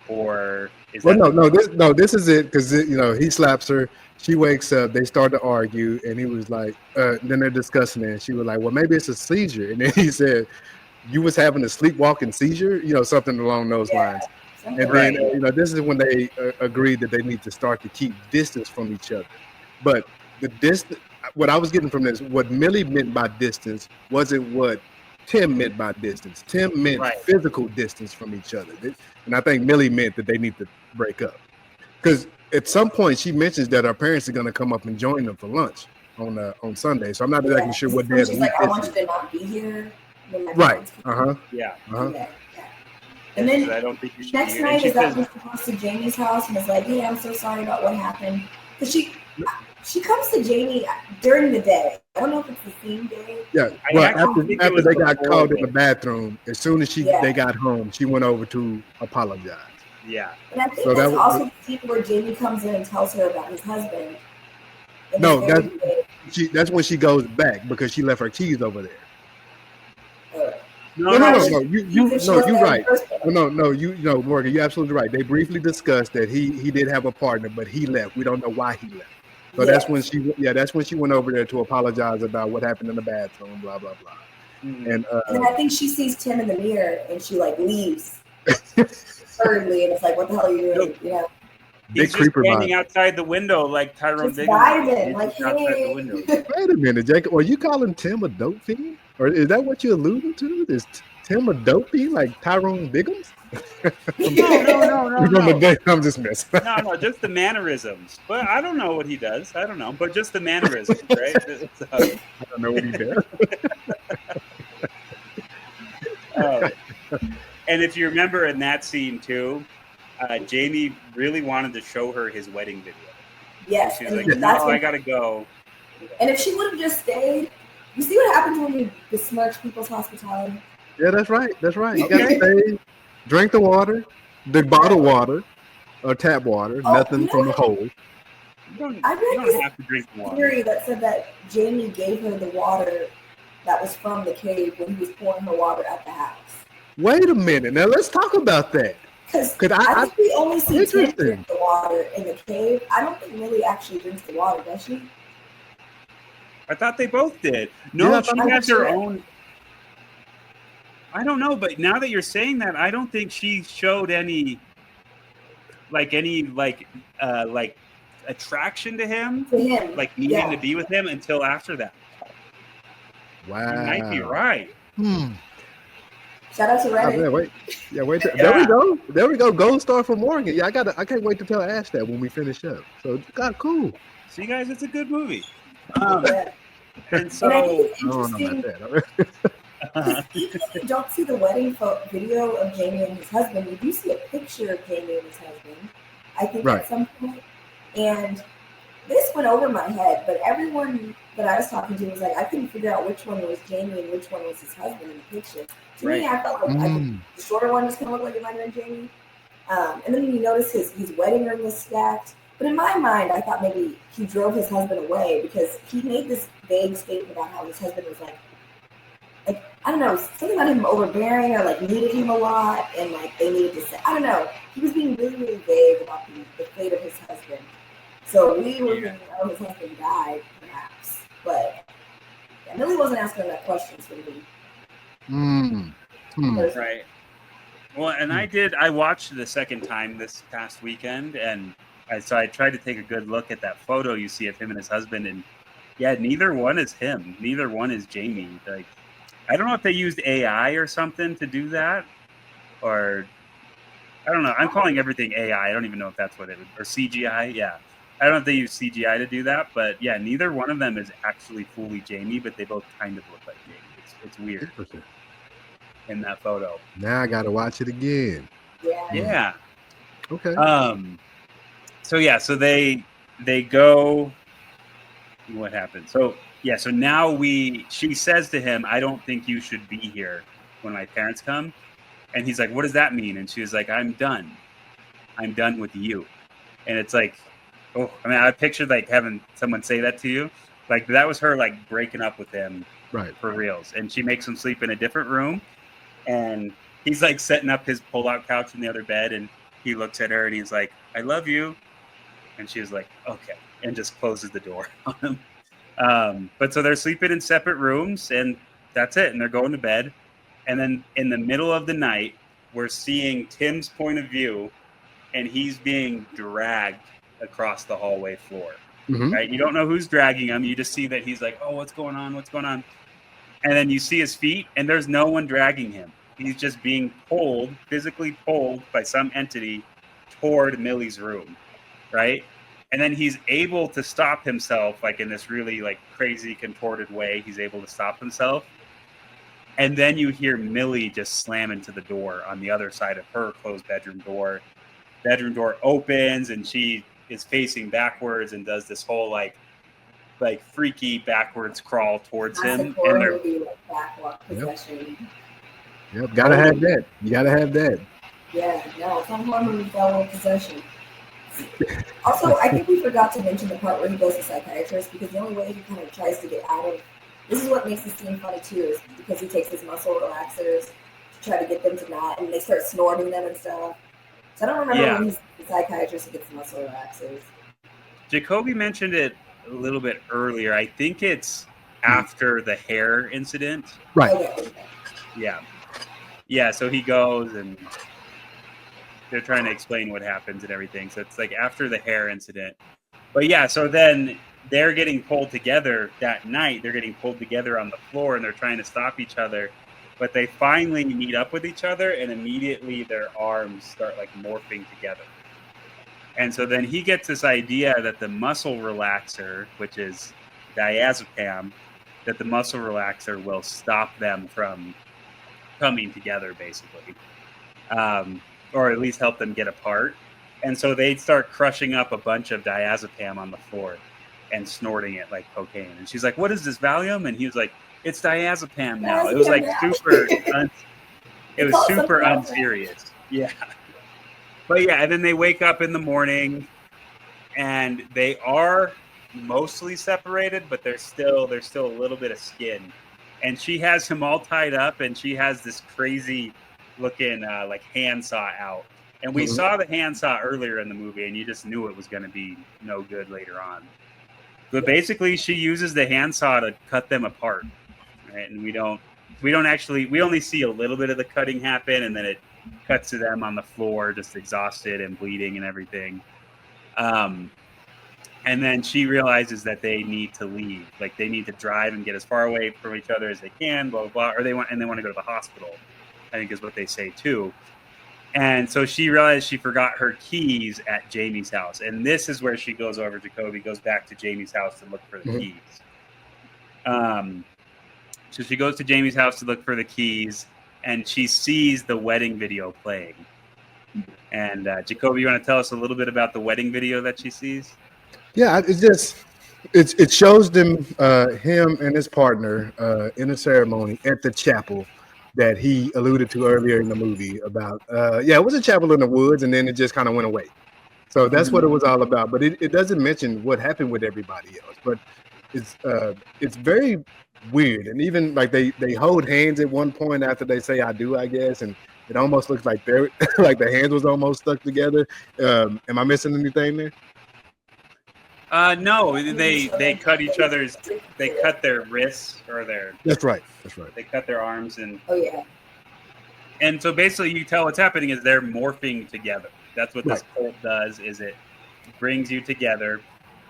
or is this is it, because he slaps her, she wakes up, they start to argue, and he was like, then they're discussing it, and she was like, well, maybe it's a seizure, and then he said, you was having a sleepwalking seizure, something along those lines. And then this is when they agreed that they need to start to keep distance from each other. But the distance, what I was getting from this, what Millie meant by distance wasn't what Tim meant by distance. Tim meant physical distance from each other. And I think Millie meant that they need to break up. Because at some point she mentions that her parents are going to come up and join them for lunch on Sunday. So I'm not exactly sure what day. She's like, I want you to not be here. Right. Yeah. And And then I don't think you should next night is that when she goes to Jamie's house and is like, "Hey, I'm so sorry about what happened." Because she comes to Jamie during the day. I don't know if it's the same day. Yeah. Well, after they got called in the bathroom, as soon as they got home, she went over to apologize. Yeah. And I think that's also the scene where Jamie comes in and tells her about his husband. No, that's when she goes back because she left her keys over there. No. You're right. No, Morgan, you're absolutely right. They briefly discussed that he did have a partner, but he left. We don't know why he left. So that's when she went over there to apologize about what happened in the bathroom, blah blah blah. Mm-hmm. And I think she sees Tim in the mirror and she like leaves hurriedly, and it's like, what the hell are you doing? You know. He's just standing outside the window like Tyrone Biggins. Like, outside the window. Wait a minute, Jacob. Are you calling Tim a dope fiend? Or is that what you're alluding to? Is Tim a dope fiend like Tyrone Biggins? No. I'm just messing. No, just the mannerisms. But I don't know what he does. I don't know. But just the mannerisms, right? I don't know what he does. And if you remember in that scene too, Jamie really wanted to show her his wedding video. Yes. She's like, no, I gotta go. And if she would have just stayed, you see what happens when you besmirch people's hospitality? Yeah, that's right. You gotta stay, drink the water, the bottled water, or tap water, nothing from the hole. You don't have to drink the water. Theory that said that Jamie gave her the water that was from the cave when he was pouring her water at the house. Wait a minute. Now let's talk about that. Because I think we only see Tim drink the water in the cave. I don't think Millie actually drinks the water, does she? I thought they both did. No, she has her own. I don't know, but now that you're saying that, I don't think she showed any attraction to him, like needing to be with him until after that. Wow, you might be right. Shout out to Reddit. Wait. There we go. Gold star for Morgan. Yeah, I can't wait to tell Ash that when we finish up. So, God, cool. See, guys, it's a good movie. And so, I think it's interesting. Even if you don't see the wedding video of Jamie and his husband, you do see a picture of Jamie and his husband, I think, at some point. And this went over my head, but everyone that I was talking to was like, I couldn't figure out which one was Jamie and which one was his husband in the picture. To me, I felt like the shorter one just kind of looked like it might have been Jamie. And then you notice his wedding ring was stacked. But in my mind, I thought maybe he drove his husband away because he made this vague statement about how his husband was like I don't know, something about him overbearing or like needed him a lot and like they needed to say, I don't know. He was being really, really vague about the fate of his husband. So we were thinking, oh, his husband died, perhaps. But Millie wasn't asking that question, so Right. Well, and I watched it the second time this past weekend, and so I tried to take a good look at that photo you see of him and his husband, and yeah, neither one is him. Neither one is Jamie. Like, I don't know if they used AI or something to do that, or I don't know. I'm calling everything AI. I don't even know if that's what it was, or CGI. Yeah. I don't know if they use CGI to do that, but yeah, neither one of them is actually fully Jamie, but they both kind of look like Jamie. It's weird in that photo. Now I got to watch it again. Yeah. Okay. So they go. What happened? So now she says to him, I don't think you should be here when my parents come. And he's like, what does that mean? And she was like, I'm done with you. And it's like, oh, I mean, I pictured like having someone say that to you. Like that was her like breaking up with him for reals. And she makes him sleep in a different room. And he's like setting up his pull-out couch in the other bed. And he looks at her and he's like, I love you. And she was like, okay. And just closes the door on him. But so they're sleeping in separate rooms and that's it. And they're going to bed. And then in the middle of the night, we're seeing Tim's point of view and he's being dragged across the hallway floor. Right? You don't know who's dragging him. You just see that he's like, oh, what's going on? And then you see his feet and there's no one dragging him. He's just being pulled, physically pulled by some entity toward Millie's room. Right? And then he's able to stop himself, like in this really like crazy contorted way. He's able to stop himself. And then you hear Millie just slam into the door on the other side of her closed bedroom door. Bedroom door opens and she is facing backwards and does this whole like freaky backwards crawl towards him. And they're Yep, gotta have that. You gotta have that. Yeah, no, some horror movies follow possession. Also, I think we forgot to mention the part where he goes to psychiatrist because the only way he kind of tries to get out of this is what makes the scene funny too, is because he takes his muscle relaxers to try to get them to not, and they start snorting them and stuff. So I don't remember when he's the psychiatrist who gets the muscle relaxers. Jacobi mentioned it a little bit earlier. I think it's after the hair incident. Right. Okay. Yeah. Yeah, so he goes and they're trying to explain what happens and everything. So it's like after the hair incident. But yeah, so then they're getting pulled together that night. They're getting pulled together on the floor and they're trying to stop each other. But they finally meet up with each other and immediately their arms start like morphing together. And so then he gets this idea that the muscle relaxer, which is diazepam, that the muscle relaxer will stop them from coming together, basically, or at least help them get apart. And so they start crushing up a bunch of diazepam on the floor and snorting it like cocaine. And she's like, "What is this, Valium?" And he was like, "It's diazepam now." It was like super unserious. Yeah. But yeah, and then they wake up in the morning and they are mostly separated, but there's still a little bit of skin. And she has him all tied up and she has this crazy looking like handsaw out. And we saw the handsaw earlier in the movie and you just knew it was going to be no good later on. But basically she uses the handsaw to cut them apart. Right? And we only see a little bit of the cutting happen and then it cuts to them on the floor, just exhausted and bleeding and everything. And then she realizes that they need to leave. Like they need to drive and get as far away from each other as they can, blah, blah, blah. Or they want to go to the hospital, I think is what they say too. And so she realized she forgot her keys at Jamie's house. And this is where she goes over, Jacobi goes back to Jamie's house to look for the keys. So she goes to Jamie's house to look for the keys and she sees the wedding video playing. And Jacobi, you want to tell us a little bit about the wedding video that she sees? Yeah, it shows them him and his partner in a ceremony at the chapel that he alluded to earlier in the movie about. It was a chapel in the woods, and then it just kind of went away. So that's what it was all about. But it doesn't mention what happened with everybody else. But it's very weird, and even like they hold hands at one point after they say "I do," I guess, and it almost looks like they're like the hands was almost stuck together. Am I missing anything there? No, they cut each other's. They cut their wrists or their. That's right. They cut their arms and. Oh yeah. And so basically, you tell what's happening is they're morphing together. That's what this cult does. Is it brings you together,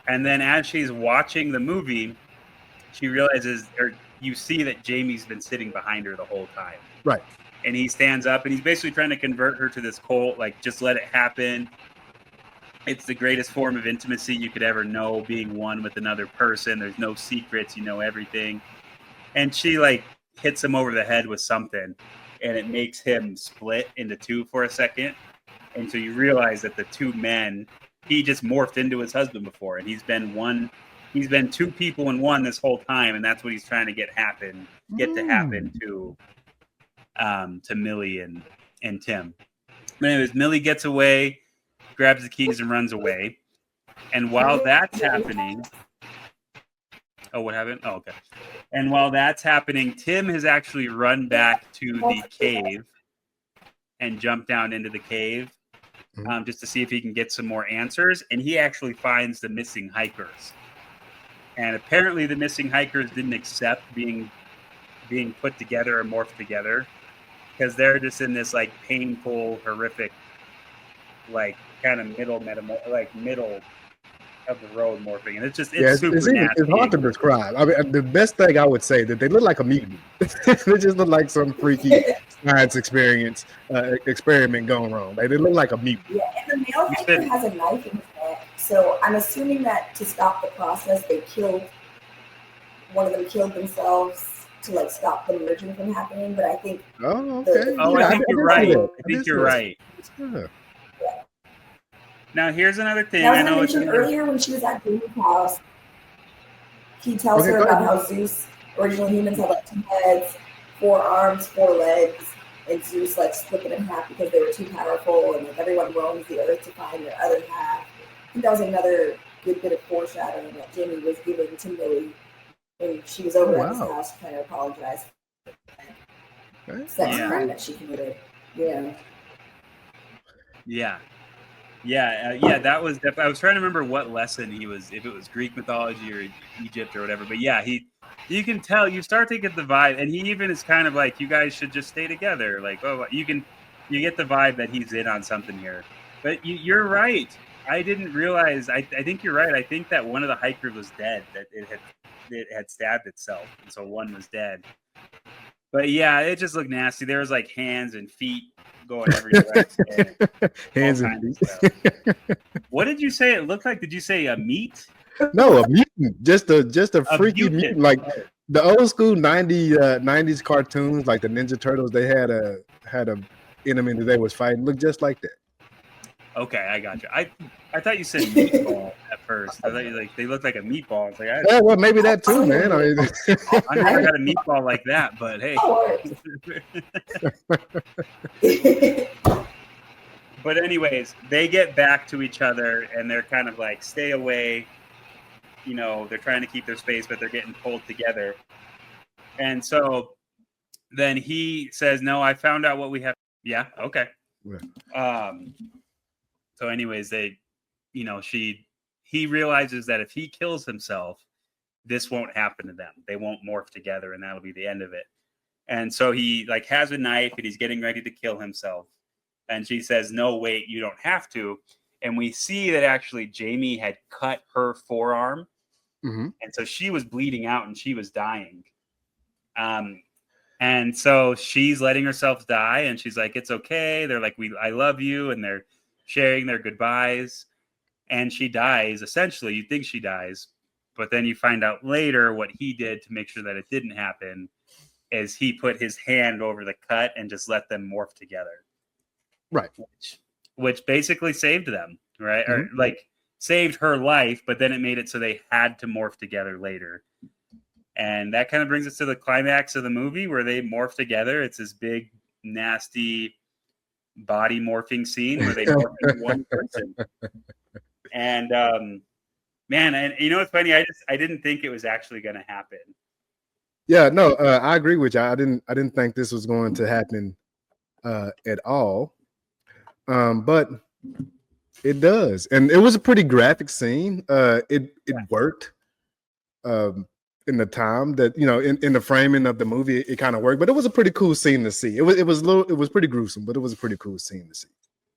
and then as she's watching the movie, she realizes, or you see that Jamie's been sitting behind her the whole time. Right. And he stands up and he's basically trying to convert her to this cult, like just let it happen. It's the greatest form of intimacy you could ever know, being one with another person. There's no secrets, you know everything. And she like hits him over the head with something and it makes him split into two for a second. And so you realize that the two men, he just morphed into his husband before and he's been two people in one this whole time, and that's what he's trying to get to happen to Millie and Tim. But anyways, Millie gets away, grabs the keys and runs away. And while that's happening, what happened? Oh, okay. And while that's happening, Tim has actually run back to the cave and jumped down into the cave just to see if he can get some more answers. And he actually finds the missing hikers. And apparently the missing hikers didn't accept being put together or morphed together because they're just in this like painful, horrific, like kind of middle of the road morphing. And it's super nasty. It's hard to describe. I mean, the best thing I would say that they look like a mutant. They just look like some freaky science experiment going wrong. They look like a mutant. Yeah, and the male hiker has a knife in his neck. So I'm assuming that to stop the process, one of them killed themselves to like stop the merging from happening. But I think. Oh, okay. I think you're right. I think you're right. Yeah. Now here's another thing. I know mentioned earlier when she was at Jamie's house. He tells her about how Zeus, original humans had like 2 heads, 4 arms, 4 legs, and Zeus like split them in half because they were too powerful, and like everyone roams the earth to find their other half. I think that was another good bit of foreshadowing that Jamie was giving to Millie And she was over Oh, at his wow. house trying to apologize for Okay. the sex Yeah. crime that she committed. Yeah. Yeah. That was. I was trying to remember what lesson he was. If it was Greek mythology or Egypt or whatever. But yeah, you can tell. You start to get the vibe, and he even is kind of like, you guys should just stay together. Like, oh, you get the vibe that he's in on something here. But you're right. I didn't realize. I think you're right. I think that one of the hikers was dead. That it had stabbed itself, and so one was dead. But yeah, it just looked nasty. There was like hands and feet going every direction. Hands all and kinds feet. of stuff. What did you say it looked like? Did you say a meat? No, a mutant. Just a A freaky mutant. mutant. Like the old school 90s cartoons, like the Ninja Turtles, they had a enemy that they was fighting. Looked just like that. Okay, I got you. I thought you said meatball at first. I thought you they looked like a meatball. It's like Yeah, well, maybe that too, man. I mean, I never had a meatball like that, but hey. But anyways, they get back to each other and they're kind of like, stay away. You know, they're trying to keep their space, but they're getting pulled together. And so then he says, no, I found out what we have. Yeah, okay. Yeah. So anyways, he realizes that if he kills himself, this won't happen to them. They won't morph together and that'll be the end of it. And so he like has a knife and he's getting ready to kill himself. And she says, no, wait, you don't have to. And we see that actually Jamie had cut her forearm. Mm-hmm. And so she was bleeding out and she was dying. And so she's letting herself die. And she's like, it's okay. They're like, I love you. And they're sharing their goodbyes. And she dies. Essentially, you think she dies. But then you find out later what he did to make sure that it didn't happen is he put his hand over the cut and just let them morph together. Right. Which basically saved them, right? Mm-hmm. Or like saved her life, but then it made it so they had to morph together later. And that kind of brings us to the climax of the movie where they morph together. It's this big, nasty body morphing scene where they morph into one person. And man, and you know what's funny? I didn't think it was actually going to happen. Yeah, no, I agree with you. I didn't think this was going to happen at all. But it does, and it was a pretty graphic scene. It worked in the time that in the framing of the movie, it kind of worked. But it was a pretty cool scene to see. It was pretty gruesome, but it was a pretty cool scene to see.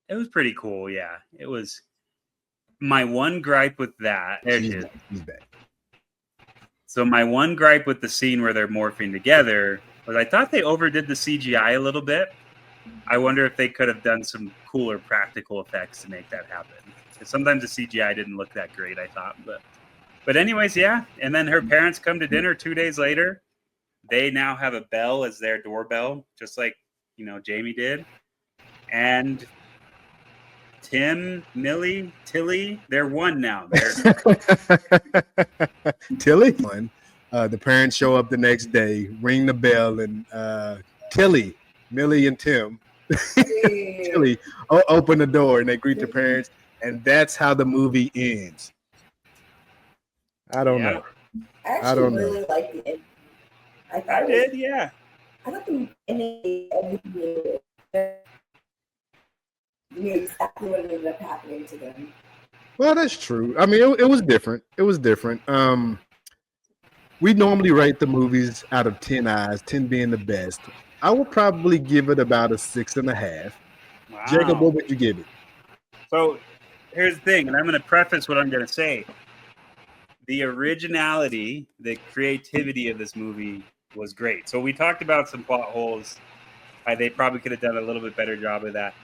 It was pretty cool, yeah. It was. My one gripe with that. There she is. He's back. So my one gripe with the scene where they're morphing together was I thought they overdid the CGI a little bit. I wonder if they could have done some cooler practical effects to make that happen. Because sometimes the CGI didn't look that great, I thought. But anyways, yeah. And then her parents come to dinner 2 days later. They now have a bell as their doorbell, just like, Jamie did. And Tim, Millie, Tilly, they're one now. Tilly one. The parents show up the next day, ring the bell, and Tilly, Millie, and Tim, Tilly open the door and they greet the parents, and that's how the movie ends. I don't know. I don't really like the ending. I did, yeah. I thought the ending of the movie knew exactly what ended up happening to them. Well, that's true. I mean, it was different. It was different. We normally rate the movies out of 10 eyes, 10 being the best. I would probably give it about a 6.5. Wow. Jacob, what would you give it? So here's the thing, and I'm going to preface what I'm going to say. The originality, the creativity of this movie was great. So we talked about some plot holes. They probably could have done a little bit better job of that.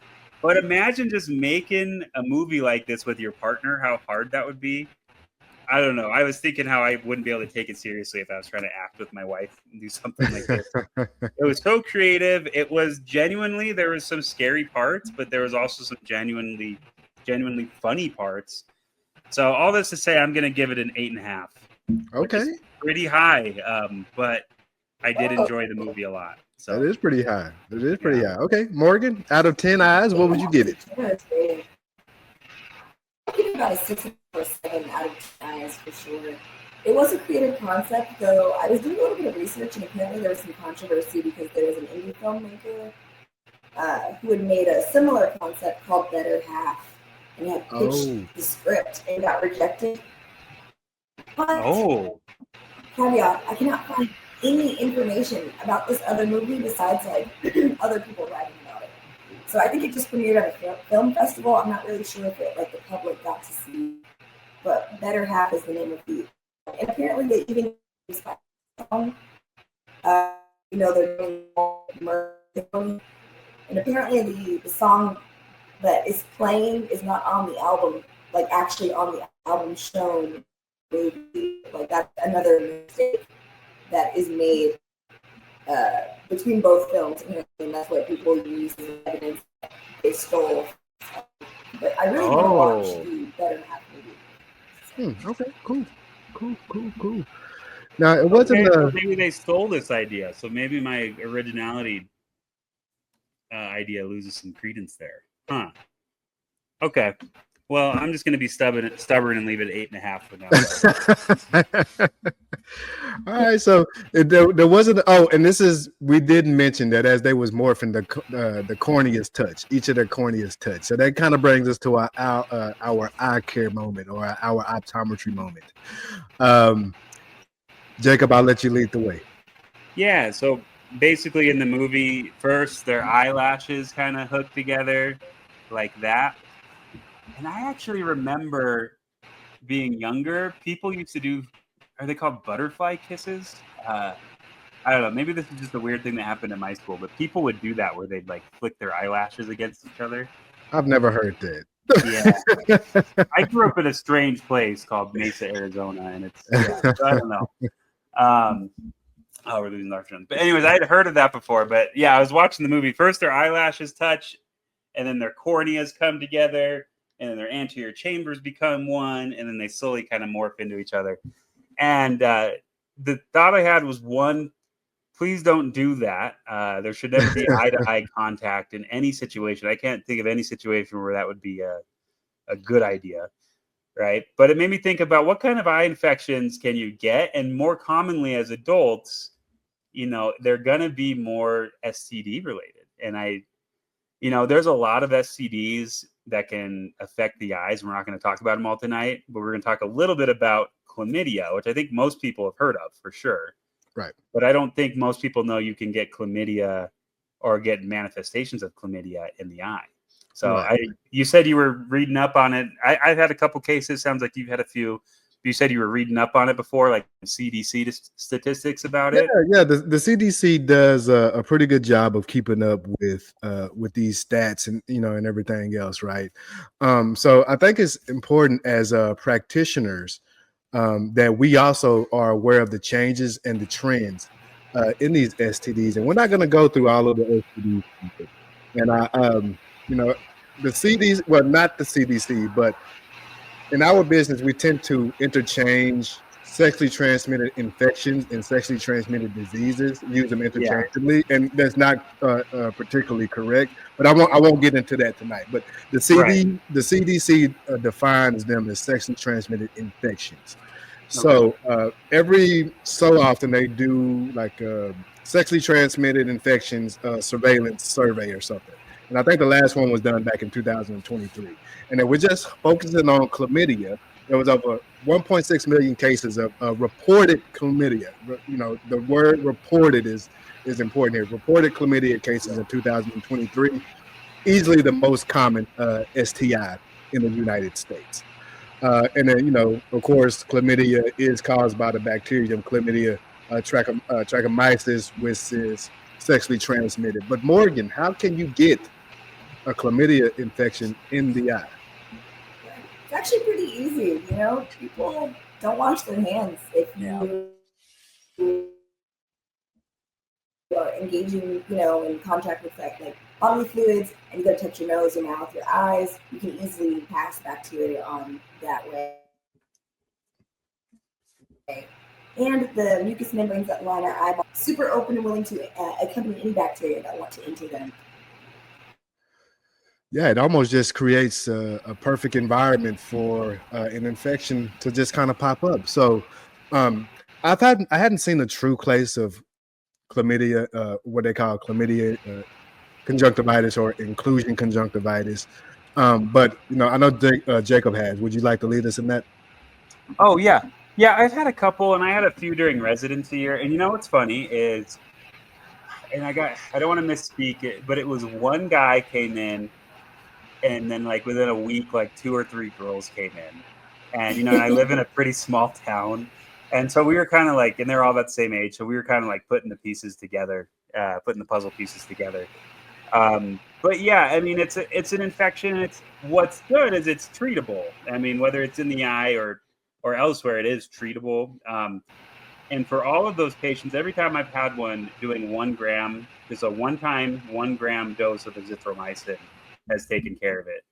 But imagine just making a movie like this with your partner, how hard that would be. I don't know. I was thinking how I wouldn't be able to take it seriously if I was trying to act with my wife and do something like this. It was so creative. It was genuinely, there was some scary parts, but there was also some genuinely funny parts. So all this to say, I'm going to give it an 8.5. Okay. Pretty high, but I did enjoy the movie a lot. So that is pretty high. It is pretty high. Okay, Morgan, out of 10 eyes, what would you give it? I give it about a 6 or 7 out of 10 eyes for sure. It was a creative concept, though I was doing a little bit of research, and apparently there was some controversy because there was an indie filmmaker who had made a similar concept called Better Half, and he had pitched the script and got rejected. But caveat, I cannot find any information about this other movie besides like other people writing about it. So I think it just premiered at a film festival. I'm not really sure if it like the public got to see, but Better Half is the name of the. And apparently they even song. They're doing and apparently the song that is playing is not on the album, like actually on the album shown. Like that's another mistake that is made between both films, and that's what people use as evidence that they stole. But I really want to watch the Better Half movie. Okay, cool. Now it wasn't. Maybe they stole this idea, so maybe my originality idea loses some credence there, huh? Okay. Well, I'm just going to be stubborn and leave it 8.5 for now. All right, so there wasn't. Oh, and we did mention that as they was morphing the corneast touch, each of their corneast touch. So that kind of brings us to our eye care moment or our optometry moment. Jacob, I'll let you lead the way. Yeah. So basically, in the movie, first their eyelashes kind of hook together like that. And I actually remember being younger, people used to do, are they called butterfly kisses? I don't know. Maybe this is just a weird thing that happened in my school, but people would do that where they'd like flick their eyelashes against each other. I've never heard that. Yeah. I grew up in a strange place called Mesa, Arizona, and so I don't know. We're losing our friends. But anyways, I had heard of that before, but yeah, I was watching the movie. First their eyelashes touch, and then their corneas come together, and then their anterior chambers become one, and then they slowly kind of morph into each other. And the thought I had was, one, please don't do that. There should never be eye-to-eye contact in any situation. I can't think of any situation where that would be a good idea, right? But it made me think about what kind of eye infections can you get? And more commonly as adults, they're going to be more STD related. And there's a lot of STDs that can affect the eyes. We're not going to talk about them all tonight, but we're going to talk a little bit about chlamydia, which I think most people have heard of for sure. Right. But I don't think most people know you can get chlamydia or get manifestations of chlamydia in the eye. So right. You said you were reading up on it. I've had a couple cases. Sounds like you've had a few. You said you were reading up on it before, like CDC statistics about it. Yeah. The CDC does a pretty good job of keeping up with these stats and and everything else, right? So I think it's important as practitioners that we also are aware of the changes and the trends in these STDs, and we're not going to go through all of the STDs. And the CDC, well, not the CDC, but in our business, we tend to interchange sexually transmitted infections and sexually transmitted diseases, use them interchangeably, and that's not particularly correct. But I won't get into that tonight. But the CDC defines them as sexually transmitted infections. So every so often they do like sexually transmitted infections surveillance survey or something. And I think the last one was done back in 2023. And then we're just focusing on chlamydia. There was over 1.6 million cases of reported chlamydia. The word reported is important here. Reported chlamydia cases in 2023, easily the most common STI in the United States. And then, of course, chlamydia is caused by the bacterium Chlamydia trachomatis, which is sexually transmitted. But Morgan, how can you get a chlamydia infection in the eye? It's actually pretty easy. People don't wash their hands if you are engaging, in contact with like bodily fluids, and you go to touch your nose, your mouth, your eyes. You can easily pass bacteria on that way. And the mucous membranes that line our eyeball super open and willing to accompany any bacteria that want to enter them. Yeah, it almost just creates a perfect environment for an infection to just kind of pop up. So I hadn't seen the true case of chlamydia, what they call chlamydia conjunctivitis or inclusion conjunctivitis. But I know Jacob has. Would you like to lead us in that? Oh yeah, I've had a couple, and I had a few during residency year. And what's funny is, and I don't want to misspeak it, but it was one guy came in, and then like within a week, like 2 or 3 girls came in, and and I live in a pretty small town, and so we were kind of like, and they're all about the same age, so we were kind of like putting the pieces together, putting the puzzle pieces together. But yeah, I mean, it's an infection. It's what's good is it's treatable. I mean, whether it's in the eye or elsewhere, it is treatable. And for all of those patients, every time I've had one, doing 1 gram, just a one-time 1 gram dose of azithromycin has taken care of it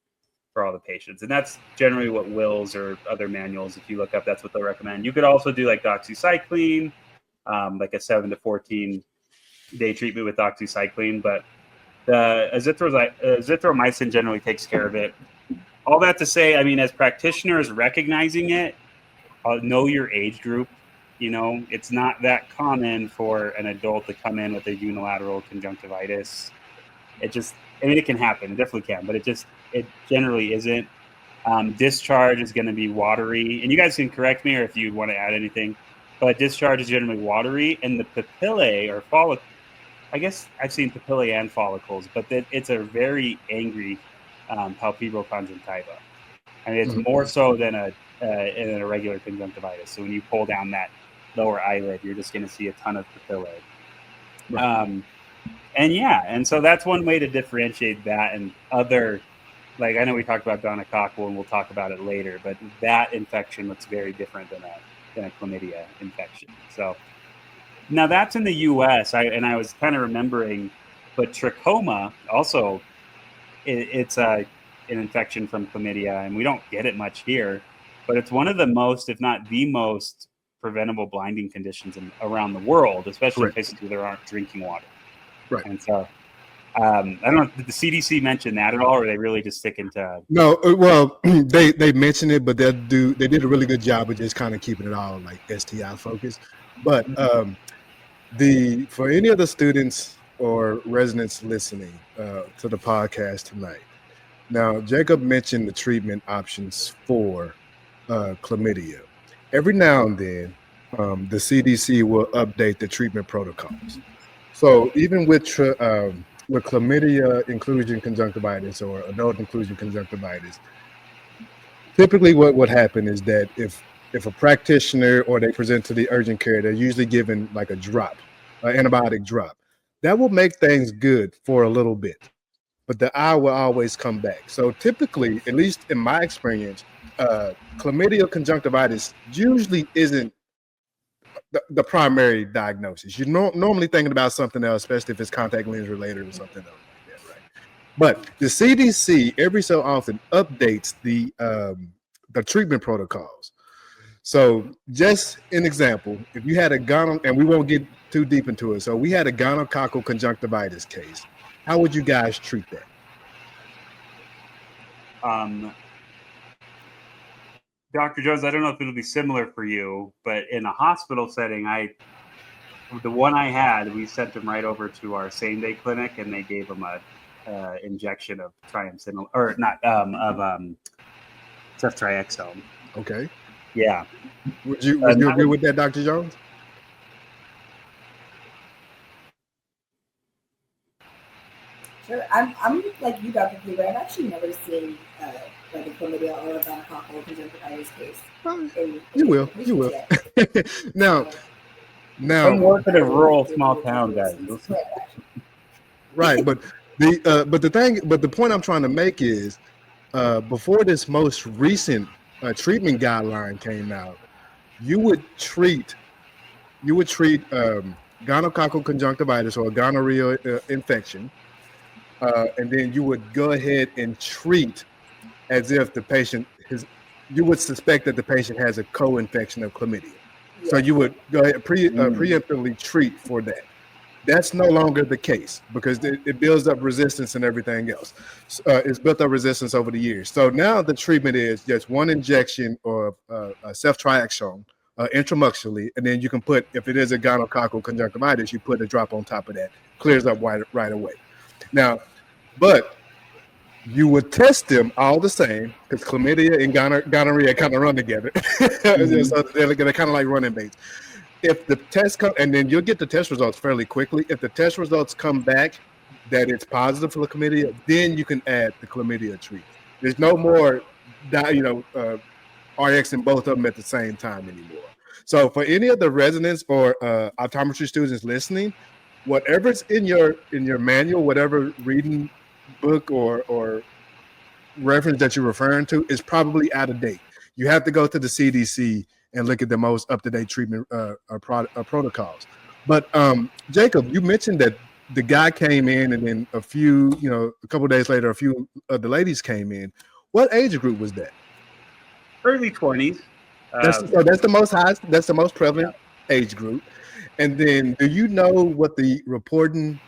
for all the patients. And that's generally what Will's or other manuals, if you look up, that's what they'll recommend. You could also do like doxycycline, like a 7 to 14 day treatment with doxycycline, but the azithromycin generally takes care of it. All that to say, I mean, as practitioners recognizing it, know your age group. It's not that common for an adult to come in with a unilateral conjunctivitis. It can happen. It definitely can, but it generally isn't. Discharge is going to be watery, and you guys can correct me or if you want to add anything, but discharge is generally watery, and the papillae or follicle, I guess I've seen papillae and follicles, but it's a very angry palpebral conjunctiva. I mean, it's more so than in a regular conjunctivitis. So when you pull down that lower eyelid, you're just going to see a ton of papillae. Right. And so that's one way to differentiate that and other, like I know we talked about gonococcal and we'll talk about it later, but that infection looks very different than a chlamydia infection. So now that's in the U.S. I was kind of remembering, but trachoma also, it's an infection from chlamydia, and we don't get it much here, but it's one of the most, if not the most, preventable blinding conditions around the world, especially in places where there aren't drinking water. Right. And so, I don't know, did the CDC mention that at all, or are they really just sticking to? No, well, they mentioned it, but they did a really good job of just kind of keeping it all like STI focused. But for any of the students or residents listening to the podcast tonight, now Jacob mentioned the treatment options for chlamydia. Every now and then, the CDC will update the treatment protocols. So even with chlamydia inclusion conjunctivitis or adult inclusion conjunctivitis, typically what would happen is that if a practitioner or they present to the urgent care, they're usually given like a drop, an antibiotic drop. That will make things good for a little bit, but the eye will always come back. So typically, at least in my experience, chlamydia conjunctivitis usually isn't the primary diagnosis. You're normally thinking about something else, especially if it's contact lens related or something else like that, right? But the CDC every so often updates the treatment protocols. So just an example, if you had and we won't get too deep into it. So we had a gonococcal conjunctivitis case. How would you guys treat that? Dr. Jones, I don't know if it'll be similar for you, but in a hospital setting, the one I had, we sent him right over to our same-day clinic, and they gave him a injection of triamcinolone, or not, of ceftriaxone. Okay. Yeah. Would you agree with that, Dr. Jones? Sure. I'm like you, Dr. Cleaver. I've actually never seen like a chlamydia or a gonococcal conjunctivitis case. You will. Now. Some work in a rural small town, guys. Right, but the point I'm trying to make is, before this most recent treatment guideline came out, you would treat gonococcal conjunctivitis or gonorrhea infection, and then you would go ahead and treat as if the patient you would suspect that the patient has a co-infection of chlamydia. Yeah. So you would go ahead preemptively treat for that. That's no longer the case because it builds up resistance and everything else. It's built up resistance over the years. So now the treatment is just one injection or ceftriaxone intramuscularly, and then you can put, if it is a gonococcal conjunctivitis, you put a drop on top of that, clears up right away. Now, but you would test them all the same, because chlamydia and gonorrhea kind of run together. So they're kind of like running mates. If the test come, and then you'll get the test results fairly quickly. If the test results come back that it's positive for the chlamydia, then you can add the chlamydia treatment. There's no more, RX in both of them at the same time anymore. So for any of the residents or optometry students listening, whatever's in your manual, whatever reading book or reference that you're referring to is probably out of date. You have to go to the CDC and look at the most up-to-date treatment protocols. But Jacob, you mentioned that the guy came in, and then a couple of days later, a few of the ladies came in. What age group was that? Early 20s. That's the most prevalent age group. And then, do you know what the reporting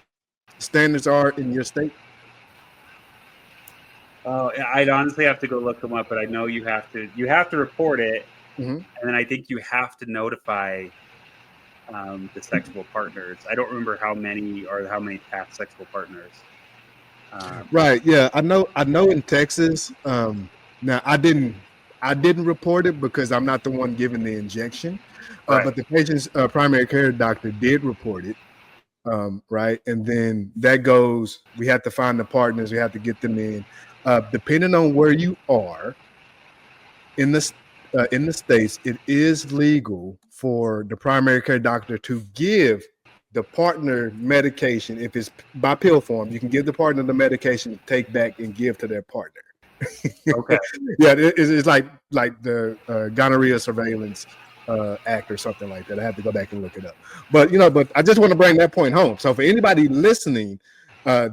standards are in your state? I'd honestly have to go look them up, but I know you have to report it, and then I think you have to notify the sexual partners. I don't remember how many past sexual partners. Right. Yeah, I know. In Texas, now I didn't report it because I'm not the one giving the injection, Right. But the patient's primary care doctor did report it. Right, and then that goes. We have to find the partners. We have to get them in. Depending on where you are in the states, it is legal for the primary care doctor to give the partner medication. If it's by pill form, you can give the partner the medication to take back and give to their partner. Okay. Yeah, it's like the Gonorrhea Surveillance Act or something like that. I have to go back and look it up. But I just want to bring that point home. So for anybody listening,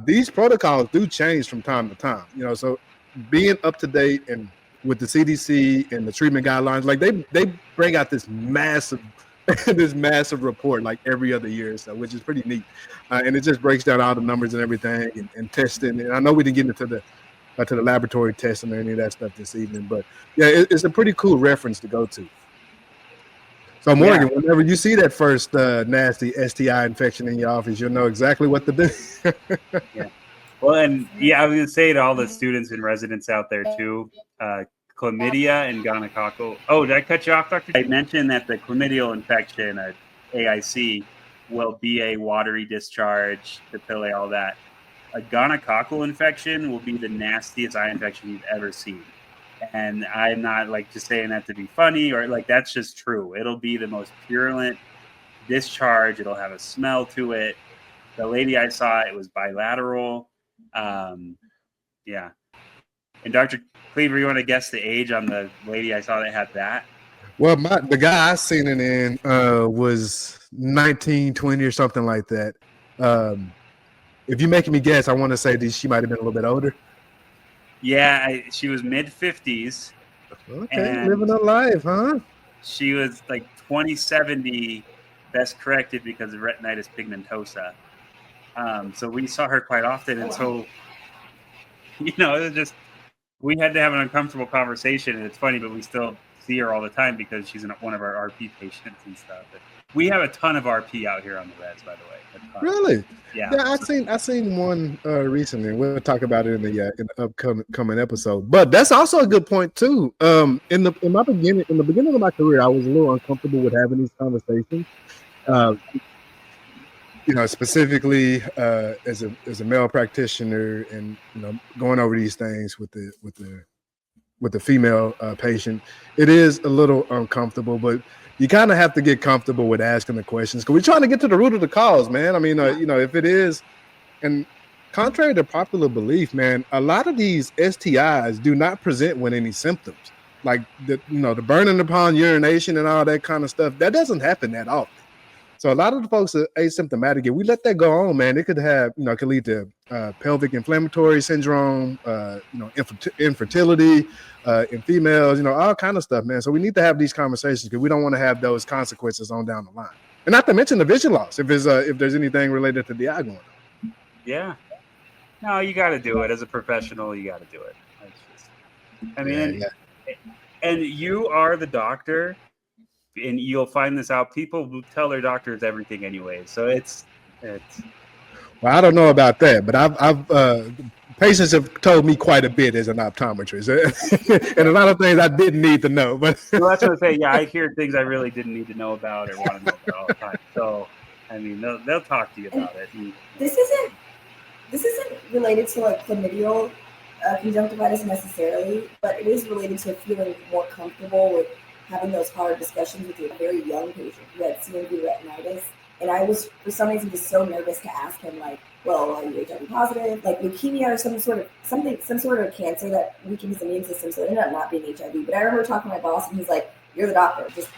these protocols do change from time to time. So being up to date and with the CDC and the treatment guidelines, like they bring out this massive report like every other year or so, which is pretty neat. And it just breaks down all the numbers and everything and testing. And I know we didn't get into the laboratory testing or any of that stuff this evening, but yeah, it's a pretty cool reference to go to. So Morgan, whenever you see that first nasty STI infection in your office, you'll know exactly what to do. Yeah. Well, and I was going to say to all the students and residents out there too, chlamydia and gonococcal. Oh, did I cut you off, Doctor? I mentioned that the chlamydial infection, AIC, will be a watery discharge, papillae, all that. A gonococcal infection will be the nastiest eye infection you've ever seen. And I'm not just saying that to be funny or that's just true. It'll be the most purulent discharge. It'll have a smell to it. The lady I saw, it was bilateral. Yeah. And Dr. Cleaver, you want to guess the age on the lady I saw that had that? Well, the guy I seen it in was 19, 20 or something like that. If you're making me guess, I want to say that she might have been a little bit older. Yeah, she was mid-50s. Okay, living a life, huh? She was 20/70 best corrected because of retinitis pigmentosa. So we saw her quite often, and so it was just we had to have an uncomfortable conversation. And it's funny, but we still see her all the time because she's one of our RP patients and stuff. But we have a ton of RP out here on the res, by the way. Really? Yeah. I seen one recently. We'll talk about it in the upcoming episode. But that's also a good point too. In the beginning of my career, I was a little uncomfortable with having these conversations. Specifically as a male practitioner, and going over these things with the female patient, it is a little uncomfortable, but you kind of have to get comfortable with asking the questions because we're trying to get to the root of the cause, man. I mean, if it is, and contrary to popular belief, man, a lot of these STIs do not present with any symptoms, like the burning upon urination and all that kind of stuff. That doesn't happen that often. So a lot of the folks are asymptomatic. If we let that go on, man, it could have, could lead to pelvic inflammatory syndrome, infertility in females, all kind of stuff, man. So we need to have these conversations because we don't want to have those consequences on down the line. And not to mention the vision loss if there's anything related to the eye going on. Yeah. No, you got to do it as a professional. You got to do it. And you are the doctor. and you'll find this out. People will tell their doctors everything anyway. So it's. Well, I don't know about that, but I've patients have told me quite a bit as an optometrist, and a lot of things I didn't need to know. But well, that's what I say. Yeah, I hear things I really didn't need to know about or want to know about all the time. So, I mean, they'll talk to you about it. And this isn't related to like chlamydial conjunctivitis necessarily, but it is related to feeling more comfortable with having those hard discussions with your very young patient who had CMV retinitis. And I was, for some reason, just so nervous to ask him, like, well, are you HIV positive? Like leukemia or some sort of cancer that weakens his immune system. So it ended up not being HIV. But I remember talking to my boss, and he's like, you're the doctor. Just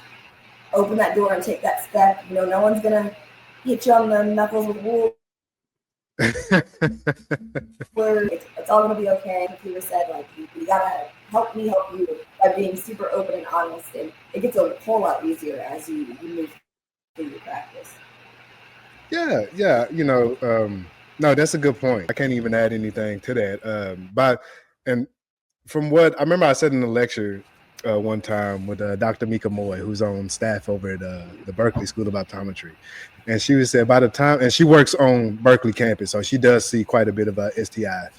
open that door and take that step. You know, no one's going to hit you on the knuckles with wool. It's all going to be okay. Cleaver said, like, you got to help me help you by being super open and honest. And it gets a whole lot easier as you move through your practice. Yeah. You know, no, that's a good point. I can't even add anything to that. And from what I remember, I said in the lecture one time with Dr. Mika Moy, who's on staff over at the Berkeley School of Optometry, and she was said by the time, and she works on Berkeley campus, so she does see quite a bit of STI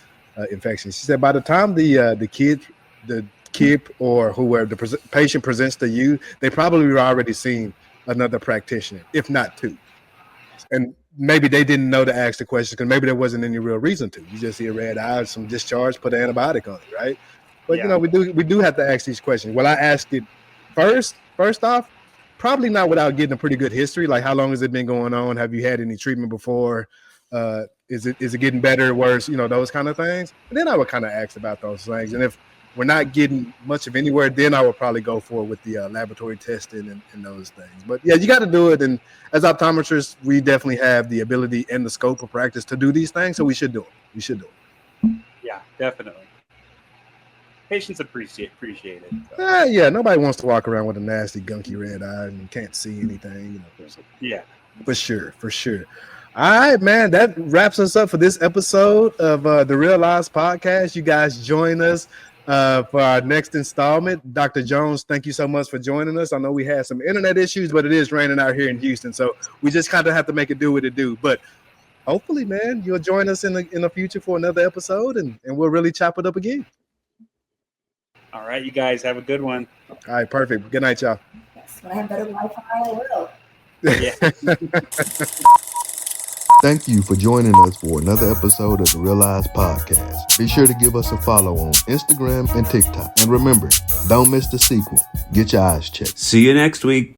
infections. She said by the time the kid or whoever the patient presents to you, they probably were already seeing another practitioner, if not two. And maybe they didn't know to ask the question because maybe there wasn't any real reason to. You just see a red eye, some discharge, put an antibiotic on it, right? But you know, we do have to ask these questions. Well, I asked it first off, probably not without getting a pretty good history. Like, how long has it been going on? Have you had any treatment before? Is it getting better, worse? You know, those kind of things. And then I would kind of ask about those things. And if we're not getting much of anywhere, then I would probably go forward with the laboratory testing and those things. But yeah, you got to do it. And as optometrists, we definitely have the ability and the scope of practice to do these things. So we should do it. Yeah, definitely. Patients appreciate it. So. Yeah, nobody wants to walk around with a nasty, gunky red eye and can't see anything. You know, so. Yeah, for sure. All right, man, that wraps us up for this episode of the Real Lives Podcast. You guys join us for our next installment. Dr. Jones, thank you so much for joining us. I know we had some internet issues, but it is raining out here in Houston, so we just kind of have to make it do what it do. But hopefully, man, you'll join us in the future for another episode, and we'll really chop it up again. All right, you guys have a good one. All right, perfect. Good night, y'all. Yes, when I have better Wi-Fi, I will. Yeah. Thank you for joining us for another episode of the Realize Podcast. Be sure to give us a follow on Instagram and TikTok. And remember, don't miss the sequel. Get your eyes checked. See you next week.